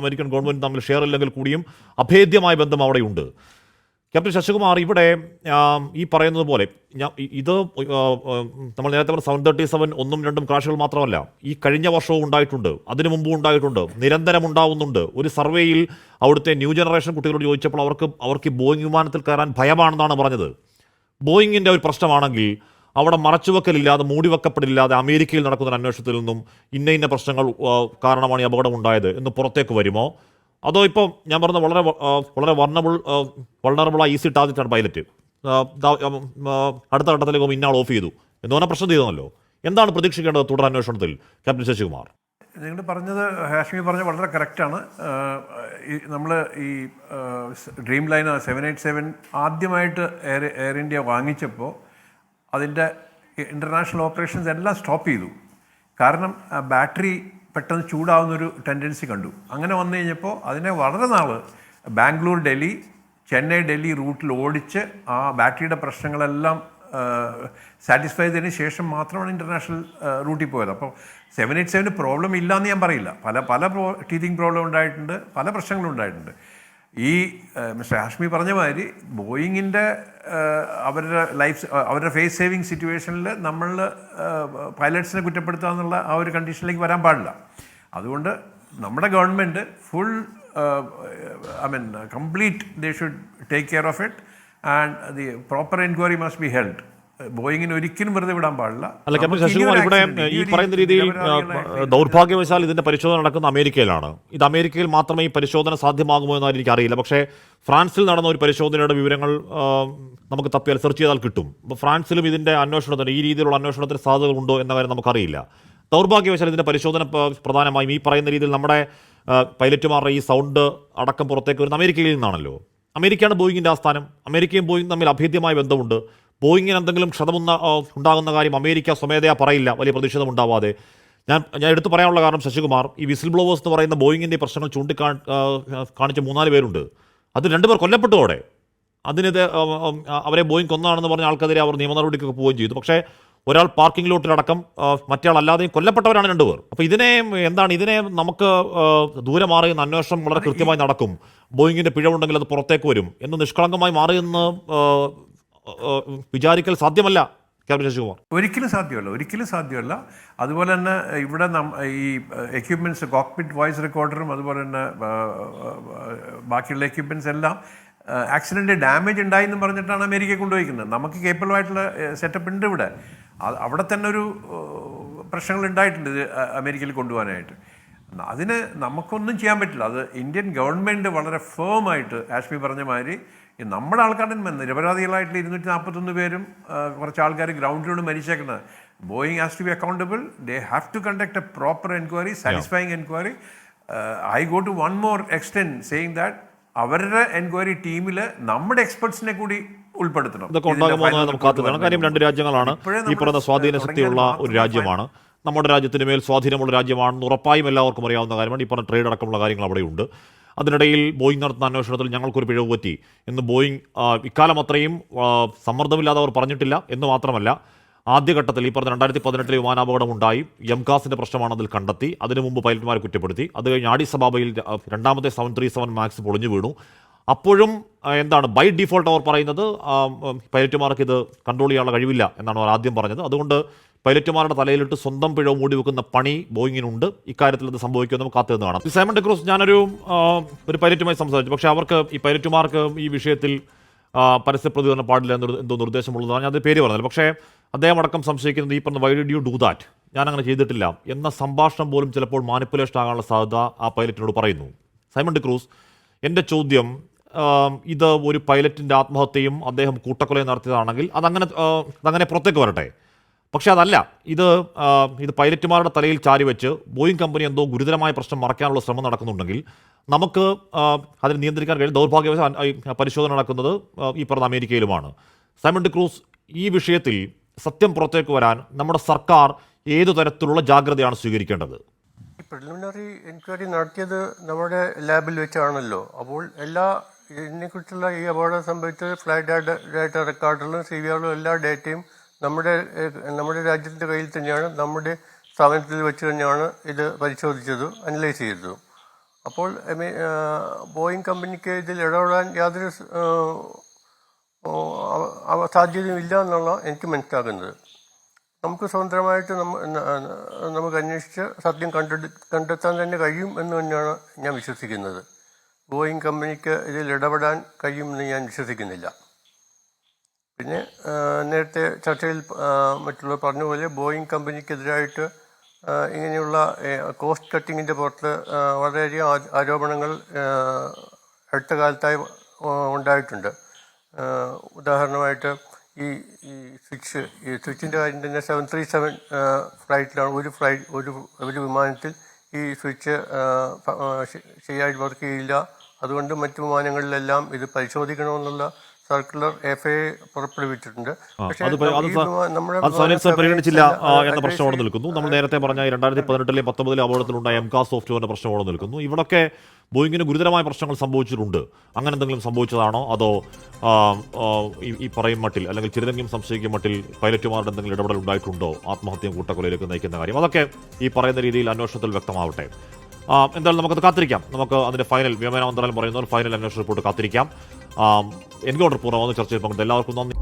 അമേരിക്കൻ ഗവൺമെൻറ് തമ്മിൽ ഷെയർ ഇല്ലെങ്കിൽ കൂടിയും അഭേദ്യമായ ബന്ധം അവിടെയുണ്ട്. ക്യാപ്റ്റൻ ശശികുമാർ, ഇവിടെ ഈ പറയുന്നത് പോലെ ഇത് നമ്മൾ നേരത്തെ പറഞ്ഞ 737 1ഉം 2ഉം ക്രാഷുകൾ മാത്രമല്ല, ഈ കഴിഞ്ഞ വർഷവും ഉണ്ടായിട്ടുണ്ട്, അതിനു മുമ്പും ഉണ്ടായിട്ടുണ്ട്, നിരന്തരം ഉണ്ടാവുന്നുണ്ട്. ഒരു സർവേയിൽ അവിടുത്തെ ന്യൂ ജനറേഷൻ കുട്ടികളോട് ചോദിച്ചപ്പോൾ അവർക്ക് ബോയിങ് വിമാനത്തിൽ കയറാൻ ഭയമാണെന്നാണ് പറഞ്ഞത്. ബോയിങ്ങിൻ്റെ ഒരു പ്രശ്നമാണെങ്കിൽ അവിടെ മറച്ചുവെക്കലില്ലാതെ മൂടിവെക്കപ്പെടില്ലാതെ അമേരിക്കയിൽ നടക്കുന്ന അന്വേഷണത്തിൽ നിന്നും ഇന്ന പ്രശ്നങ്ങൾ കാരണമാണ് ഈ അപകടം ഉണ്ടായത് എന്ന് പുറത്തേക്ക് വരുമോ? അതോ ഇപ്പോൾ ഞാൻ പറഞ്ഞ വളരെ വൾണറബിളായ ഈസി ടാർഗറ്റാണ് പൈലറ്റ്, അടുത്ത ഘട്ടത്തിലേക്ക് ഇന്നാൾ ഓഫ് ചെയ്തു എന്ന് പറഞ്ഞാൽ പ്രശ്നം ചെയ്തല്ലോ. എന്താണ് പ്രതീക്ഷിക്കേണ്ടത് തുടർ അന്വേഷണത്തിൽ? ക്യാപ്റ്റൻ ശശികുമാർ, നിങ്ങൾ പറഞ്ഞത്, ഹാഷ്മി പറഞ്ഞത് വളരെ കറക്റ്റാണ്. നമ്മൾ ഈ ഡ്രീം ലൈനർ 787 ആദ്യമായിട്ട് എയർ ഇന്ത്യ വാങ്ങിച്ചപ്പോൾ അതിൻ്റെ ഇൻ്റർനാഷണൽ ഓപ്പറേഷൻസ് എല്ലാം സ്റ്റോപ്പ് ചെയ്തു. കാരണം ബാറ്ററി പെട്ടെന്ന് ചൂടാവുന്നൊരു ടെൻഡൻസി കണ്ടു. അങ്ങനെ വന്നു കഴിഞ്ഞപ്പോൾ അതിനെ വളരെ നാൾ ബാംഗ്ലൂർ ഡൽഹി ചെന്നൈ ഡൽഹി റൂട്ടിൽ ഓടിച്ച് ആ ബാറ്ററിയുടെ പ്രശ്നങ്ങളെല്ലാം സാറ്റിസ്ഫൈ ചെയ്തതിന് ശേഷം മാത്രമാണ് ഇൻ്റർനാഷണൽ റൂട്ടിൽ പോയത്. അപ്പോൾ 787 പ്രോബ്ലം ഇല്ലയെന്ന് ഞാൻ പറയില്ല. പല ടീതിങ് പ്രോബ്ലം ഉണ്ടായിട്ടുണ്ട്, പല പ്രശ്നങ്ങളും ഉണ്ടായിട്ടുണ്ട്. ഈ മിസ്റ്റർ ഹാഷ്മി പറഞ്ഞ മാതിരി ബോയിങ്ങിൻ്റെ അവരുടെ ഫേസ് സേവിങ് സിറ്റുവേഷനിൽ നമ്മൾ പൈലറ്റ്സിനെ കുറ്റപ്പെടുത്തുക എന്നുള്ള ആ ഒരു കണ്ടീഷനിലേക്ക് വരാൻ പാടില്ല. അതുകൊണ്ട് നമ്മുടെ government full complete they should take care of it and the proper enquiry must be held. ബോയിങ്ങിന് ഒരിക്കലും വെറുതെ വിടാൻ പാടില്ല. അല്ല ക്യാപ്റ്റൻ ശശികുമാർ, ഇവിടെ ഈ പറയുന്ന രീതിയിൽ ദൗർഭാഗ്യവശാൽ ഇതിന്റെ പരിശോധന നടക്കുന്ന അമേരിക്കയിലാണ്. ഇത് അമേരിക്കയിൽ മാത്രമേ ഈ പരിശോധന സാധ്യമാകുമോ എന്നാണ് എനിക്കറിയില്ല. പക്ഷേ ഫ്രാൻസിൽ നടന്ന ഒരു പരിശോധനയുടെ വിവരങ്ങൾ നമുക്ക് തപ്പിയാൽ സെർച്ച് ചെയ്താൽ കിട്ടും. അപ്പോൾ ഫ്രാൻസിലും ഇതിന്റെ അന്വേഷണത്തിന്, ഈ രീതിയിലുള്ള അന്വേഷണത്തിന് സാധ്യതകളുണ്ടോ എന്ന കാര്യം നമുക്കറിയില്ല. ദൗർഭാഗ്യവശാൽ ഇതിന്റെ പരിശോധന പ്രധാനമായും ഈ പറയുന്ന രീതിയിൽ നമ്മുടെ പൈലറ്റുമാരുടെ ഈ സൗണ്ട് അടക്കം പുറത്തേക്ക് വരുന്ന അമേരിക്കയിൽ നിന്നാണല്ലോ. അമേരിക്കയാണ് ബോയിങ്ങിന്റെ ആസ്ഥാനം. അമേരിക്കയും ബോയിങ് തമ്മിൽ അഭേദ്യമായ ബന്ധമുണ്ട്. ബോയിങ്ങിന് എന്തെങ്കിലും ക്ഷതം ഉണ്ടാകുന്ന കാര്യം അമേരിക്ക സ്വമേധയാ പറയില്ല, വലിയ പ്രതിഷേധം ഉണ്ടാവാതെ. ഞാൻ എടുത്തു പറയാനുള്ള കാരണം ശശികുമാർ, ഈ വിസിൽ ബ്ലോവേഴ്സ് എന്ന് പറയുന്ന ബോയിങ്ങിൻ്റെ പ്രശ്നങ്ങൾ കാണിച്ച 3-4 പേരുണ്ട്. അത് 2 പേർ കൊല്ലപ്പെട്ടോടെ അതിനെതിരെ അവരെ ബോയിങ് കൊന്നാണെന്ന് പറഞ്ഞ ആൾക്കെതിരെ അവർ നിയമ നടപടിക്കൊക്കെ പോവുകയും ചെയ്തു. പക്ഷേ ഒരാൾ പാർക്കിംഗ് ലോട്ടിലടക്കം മറ്റേ അല്ലാതെയും കൊല്ലപ്പെട്ടവരാണ് 2 പേർ. അപ്പോൾ ഇതിനെ നമുക്ക് ദൂരെ മാറിയെന്ന് അന്വേഷണം വളരെ കൃത്യമായി നടക്കും, ബോയിങ്ങിൻ്റെ പിഴവുണ്ടെങ്കിൽ അത് പുറത്തേക്ക് വരും എന്ന് നിഷ്കളങ്കമായി മാറിയെന്ന് വിചാരിക്കൽ സാധ്യമല്ല. ശശികുമാർ, ഒരിക്കലും സാധ്യമല്ല. അതുപോലെ തന്നെ ഇവിടെ ഈ എക്യുപ്മെൻറ്റ്സ്, കോക്പിറ്റ് വോയിസ് റെക്കോർഡറും അതുപോലെ തന്നെ ബാക്കിയുള്ള എക്യുപ്മെൻറ്റ്സ് എല്ലാം ആക്സിഡൻറ്റ് ഡാമേജ് ഉണ്ടായി എന്ന് പറഞ്ഞിട്ടാണ് അമേരിക്കയെ കൊണ്ടുപോയിരിക്കുന്നത്. നമുക്ക് കേപ്പബിൾ ആയിട്ടുള്ള സെറ്റപ്പ് ഉണ്ട് ഇവിടെ. അവിടെ തന്നെ ഒരു പ്രശ്നങ്ങൾ ഉണ്ടായിട്ടുണ്ട് ഇത് അമേരിക്കയിൽ കൊണ്ടുപോകാനായിട്ട്. അതിന് നമുക്കൊന്നും ചെയ്യാൻ പറ്റില്ല. അത് ഇന്ത്യൻ ഗവൺമെൻറ് വളരെ ഫേമായിട്ട് ആഷ്മി പറഞ്ഞ മാതിരി നമ്മുടെ ആൾക്കാരുടെ നിരപരാധികളായിട്ടുള്ള 241 പേരും കുറച്ച് ആൾക്കാർ ഗ്രൗണ്ടിലൂടെ മരിച്ചേക്കുന്നത്. Boeing has to be accountable. They have to conduct a proper enquiry, satisfying enquiry. I go to one more extend saying that അവരുടെ എൻക്വയറി ടീമിൽ നമ്മുടെ എക്സ്പെർട്സിനെ കൂടി ഉൾപ്പെടുത്തണം. ഇതൊക്കെ ഉണ്ടാകുമോ എന്ന് നമുക്ക് കാത്തുനിൽക്കണം. കാര്യം 2 രാജ്യങ്ങളാണ്, ഈ പറയുന്ന സ്വാധീന ശക്തിയുള്ള ഒരു രാജ്യമാണ്, നമ്മുടെ രാജ്യത്തിന് മേൽ സ്വാധീനമുള്ള രാജ്യമാണെന്ന് ഉറപ്പായും എല്ലാവർക്കും അറിയാവുന്ന കാര്യമാണ്. ഈ പറഞ്ഞ ട്രേഡ് അടക്കമുള്ള കാര്യങ്ങൾ അവിടെയുണ്ട്. അതിനിടയിൽ ബോയിങ് നടത്തുന്ന അന്വേഷണത്തിൽ ഞങ്ങൾക്കൊരു പിഴവ് പറ്റി എന്ന് ബോയിങ് ഇക്കാലം അത്രയും സമ്മർദ്ദമില്ലാതെ അവർ പറഞ്ഞിട്ടില്ല എന്ന് മാത്രമല്ല, ആദ്യഘട്ടത്തിൽ ഈ പറഞ്ഞ 2018 വിമാനാപകടം ഉണ്ടായി, എംകാസിൻ്റെ പ്രശ്നമാണ് അതിൽ കണ്ടെത്തി. അതിനു മുമ്പ് പൈലറ്റുമാരെ കുറ്റപ്പെടുത്തി. അത് കഴിഞ്ഞ് ആഡിസ് അബാബയിൽ 2ാമത്തെ 737 മാക്സ് പൊളിഞ്ഞു വീണു. അപ്പോഴും ബൈ ഡിഫോൾട്ട് അവർ പറയുന്നത് പൈലറ്റുമാർക്ക് ഇത് കൺട്രോൾ ചെയ്യാനുള്ള കഴിവില്ല എന്നാണ് അവർ ആദ്യം പറഞ്ഞത്. അതുകൊണ്ട് പൈലറ്റുമാരുടെ തലയിലിട്ട് സ്വന്തം പിഴവ് മൂടി വെക്കുന്ന പണി ബോയിങ്ങിനുണ്ട്. ഇക്കാര്യത്തിൽ അത് സംഭവിക്കുമെന്ന് നമുക്ക് കാത്തിരുന്ന് കാണാം. സൈമൺ ഡിക്രൂസ്, ഞാനൊരു പൈലറ്റുമായി സംസാരിച്ചു. പക്ഷേ അവർക്ക് ഈ പൈലറ്റുമാർക്ക് ഈ വിഷയത്തിൽ പരസ്യ പ്രതികരണം പാടില്ല എന്തോ നിർദ്ദേശമുള്ളതാണ്. ഞാൻ അത് പേര് പറഞ്ഞത്. പക്ഷേ അദ്ദേഹം അടക്കം സംശയിക്കുന്നത് ഈ പറഞ്ഞ why did you do that, ഞാൻ അങ്ങനെ ചെയ്തിട്ടില്ല എന്ന സംഭാഷണം പോലും ചിലപ്പോൾ മാനിപ്പുലേഷൻ ആകാനുള്ള സാധ്യത ആ പൈലറ്റിനോട് പറയുന്നു. സൈമൺ ഡിക്രൂസ്, എൻ്റെ ചോദ്യം, ഇത് ഒരു പൈലറ്റിൻ്റെ ആത്മഹത്യയും അദ്ദേഹം കൂട്ടക്കൊലയും നടത്തിയതാണെങ്കിൽ അതങ്ങനെ പുറത്തേക്ക് വരട്ടെ. പക്ഷേ അതല്ല, ഇത് പൈലറ്റുമാരുടെ തലയിൽ ചാരിവെച്ച് ബോയിങ് കമ്പനി എന്തോ ഗുരുതരമായ പ്രശ്നം മറയ്ക്കാനുള്ള ശ്രമം നടക്കുന്നുണ്ടെങ്കിൽ നമുക്ക് അതിനെ നിയന്ത്രിക്കാൻ കഴിയും. ദൗർഭാഗ്യവശാൽ പരിശോധന നടക്കുന്നത് ഈ പറഞ്ഞ അമേരിക്കയിലുമാണ്. സൈമൺ ഡിക്രൂസ്, ഈ വിഷയത്തിൽ സത്യം പുറത്തേക്ക് വരാൻ നമ്മുടെ സർക്കാർ ഏതു തരത്തിലുള്ള ജാഗ്രതയാണ് സ്വീകരിക്കേണ്ടത്? പ്രിലിമിനറി എൻക്വയറി നടത്തിയത് നമ്മുടെ ലാബിൽ വെച്ചാണല്ലോ. അപ്പോൾ ഇതിനെക്കുറിച്ചുള്ള ഈ അപകടം സംഭവിച്ചത് ഫ്ലൈറ്റ് ഡാറ്റ റെക്കോർഡറിലും CVRലും എല്ലാ ഡേറ്റയും നമ്മുടെ രാജ്യത്തിൻ്റെ കയ്യിൽ തന്നെയാണ്, നമ്മുടെ സ്ഥാപനത്തിൽ വെച്ച് തന്നെയാണ് ഇത് പരിശോധിച്ചതും അനലൈസ് ചെയ്തതും. അപ്പോൾ ബോയിങ് കമ്പനിക്ക് ഇതിൽ ഇടപെടാൻ യാതൊരു സാധ്യതയും ഇല്ല എന്നുള്ള എനിക്ക് മനസ്സിലാക്കുന്നത്. നമുക്ക് സ്വതന്ത്രമായിട്ട് നമുക്ക് അന്വേഷിച്ച് സത്യം കണ്ടെത്താൻ തന്നെ കഴിയും എന്ന് തന്നെയാണ് ഞാൻ വിശ്വസിക്കുന്നത്. ബോയിങ് കമ്പനിക്ക് ഇതിൽ ഇടപെടാൻ കഴിയുമെന്ന് ഞാൻ വിശ്വസിക്കുന്നില്ല. പിന്നെ നേരത്തെ ചർച്ചയിൽ മറ്റുള്ളവർ പറഞ്ഞ പോലെ ബോയിങ് കമ്പനിക്കെതിരായിട്ട് ഇങ്ങനെയുള്ള കോസ്റ്റ് കട്ടിങ്ങിൻ്റെ പുറത്ത് വളരെയധികം ആരോപണങ്ങൾ അടുത്ത കാലത്തായി ഉണ്ടായിട്ടുണ്ട്. ഉദാഹരണമായിട്ട് ഈ സ്വിച്ചിൻ്റെ കാര്യം തന്നെ 737 ഫ്ലൈറ്റിലാണ് ഒരു വിമാനത്തിൽ ഈ സ്വിച്ച് ശരിയായിട്ട് വർക്ക് ചെയ്യില്ല. അതുകൊണ്ട് മറ്റു വിമാനങ്ങളിലെല്ലാം ഇത് പരിശോധിക്കണമെന്നുള്ള സർക്കുലർ FAA പുറപ്പെടുവിച്ചിട്ടുണ്ട്. പരിഗണിച്ചില്ല എന്ന പ്രശ്നം അവിടെ നിൽക്കുന്നു. നമ്മൾ നേരത്തെ പറഞ്ഞ 2018-ലെ 19-ലെ അപകടത്തിലുണ്ടായ എംകാസ് സോഫ്റ്റ്വെയറിന്റെ പ്രശ്നം അവിടെ നിൽക്കുന്നു. ഇവിടൊക്കെ ബോയിങ്ങിന് ഗുരുതരമായ പ്രശ്നങ്ങൾ സംഭവിച്ചിട്ടുണ്ട്. അങ്ങനെ എന്തെങ്കിലും സംഭവിച്ചതാണോ, അതോ ഈ പറയും മട്ടിൽ അല്ലെങ്കിൽ ചിരതെങ്കിലും സംശയിക്കും മട്ടിൽ പൈലറ്റുമാരുടെ എന്തെങ്കിലും ഇടപെടൽ ഉണ്ടായിട്ടുണ്ടോ ആത്മഹത്യയും കൂട്ടക്കൊലയിലേക്ക് നയിക്കുന്ന കാര്യം? അതൊക്കെ ഈ പറയുന്ന രീതിയിൽ അന്വേഷണത്തിൽ വ്യക്തമാവട്ടെ. എന്തായാലും നമുക്കത് കാത്തിരിക്കാം. നമുക്ക് അതിന്റെ ഫൈനൽ, വ്യോമയാന മന്ത്രാലയം പറയുന്ന ഫൈനൽ അന്വേഷണ റിപ്പോർട്ട് കാത്തിരിക്കാം. എൻകൗണ്ടർ പൂർണ്ണമാകുന്ന ചർച്ചയിൽ പങ്കെടുത്ത എല്ലാവർക്കും നന്ദി.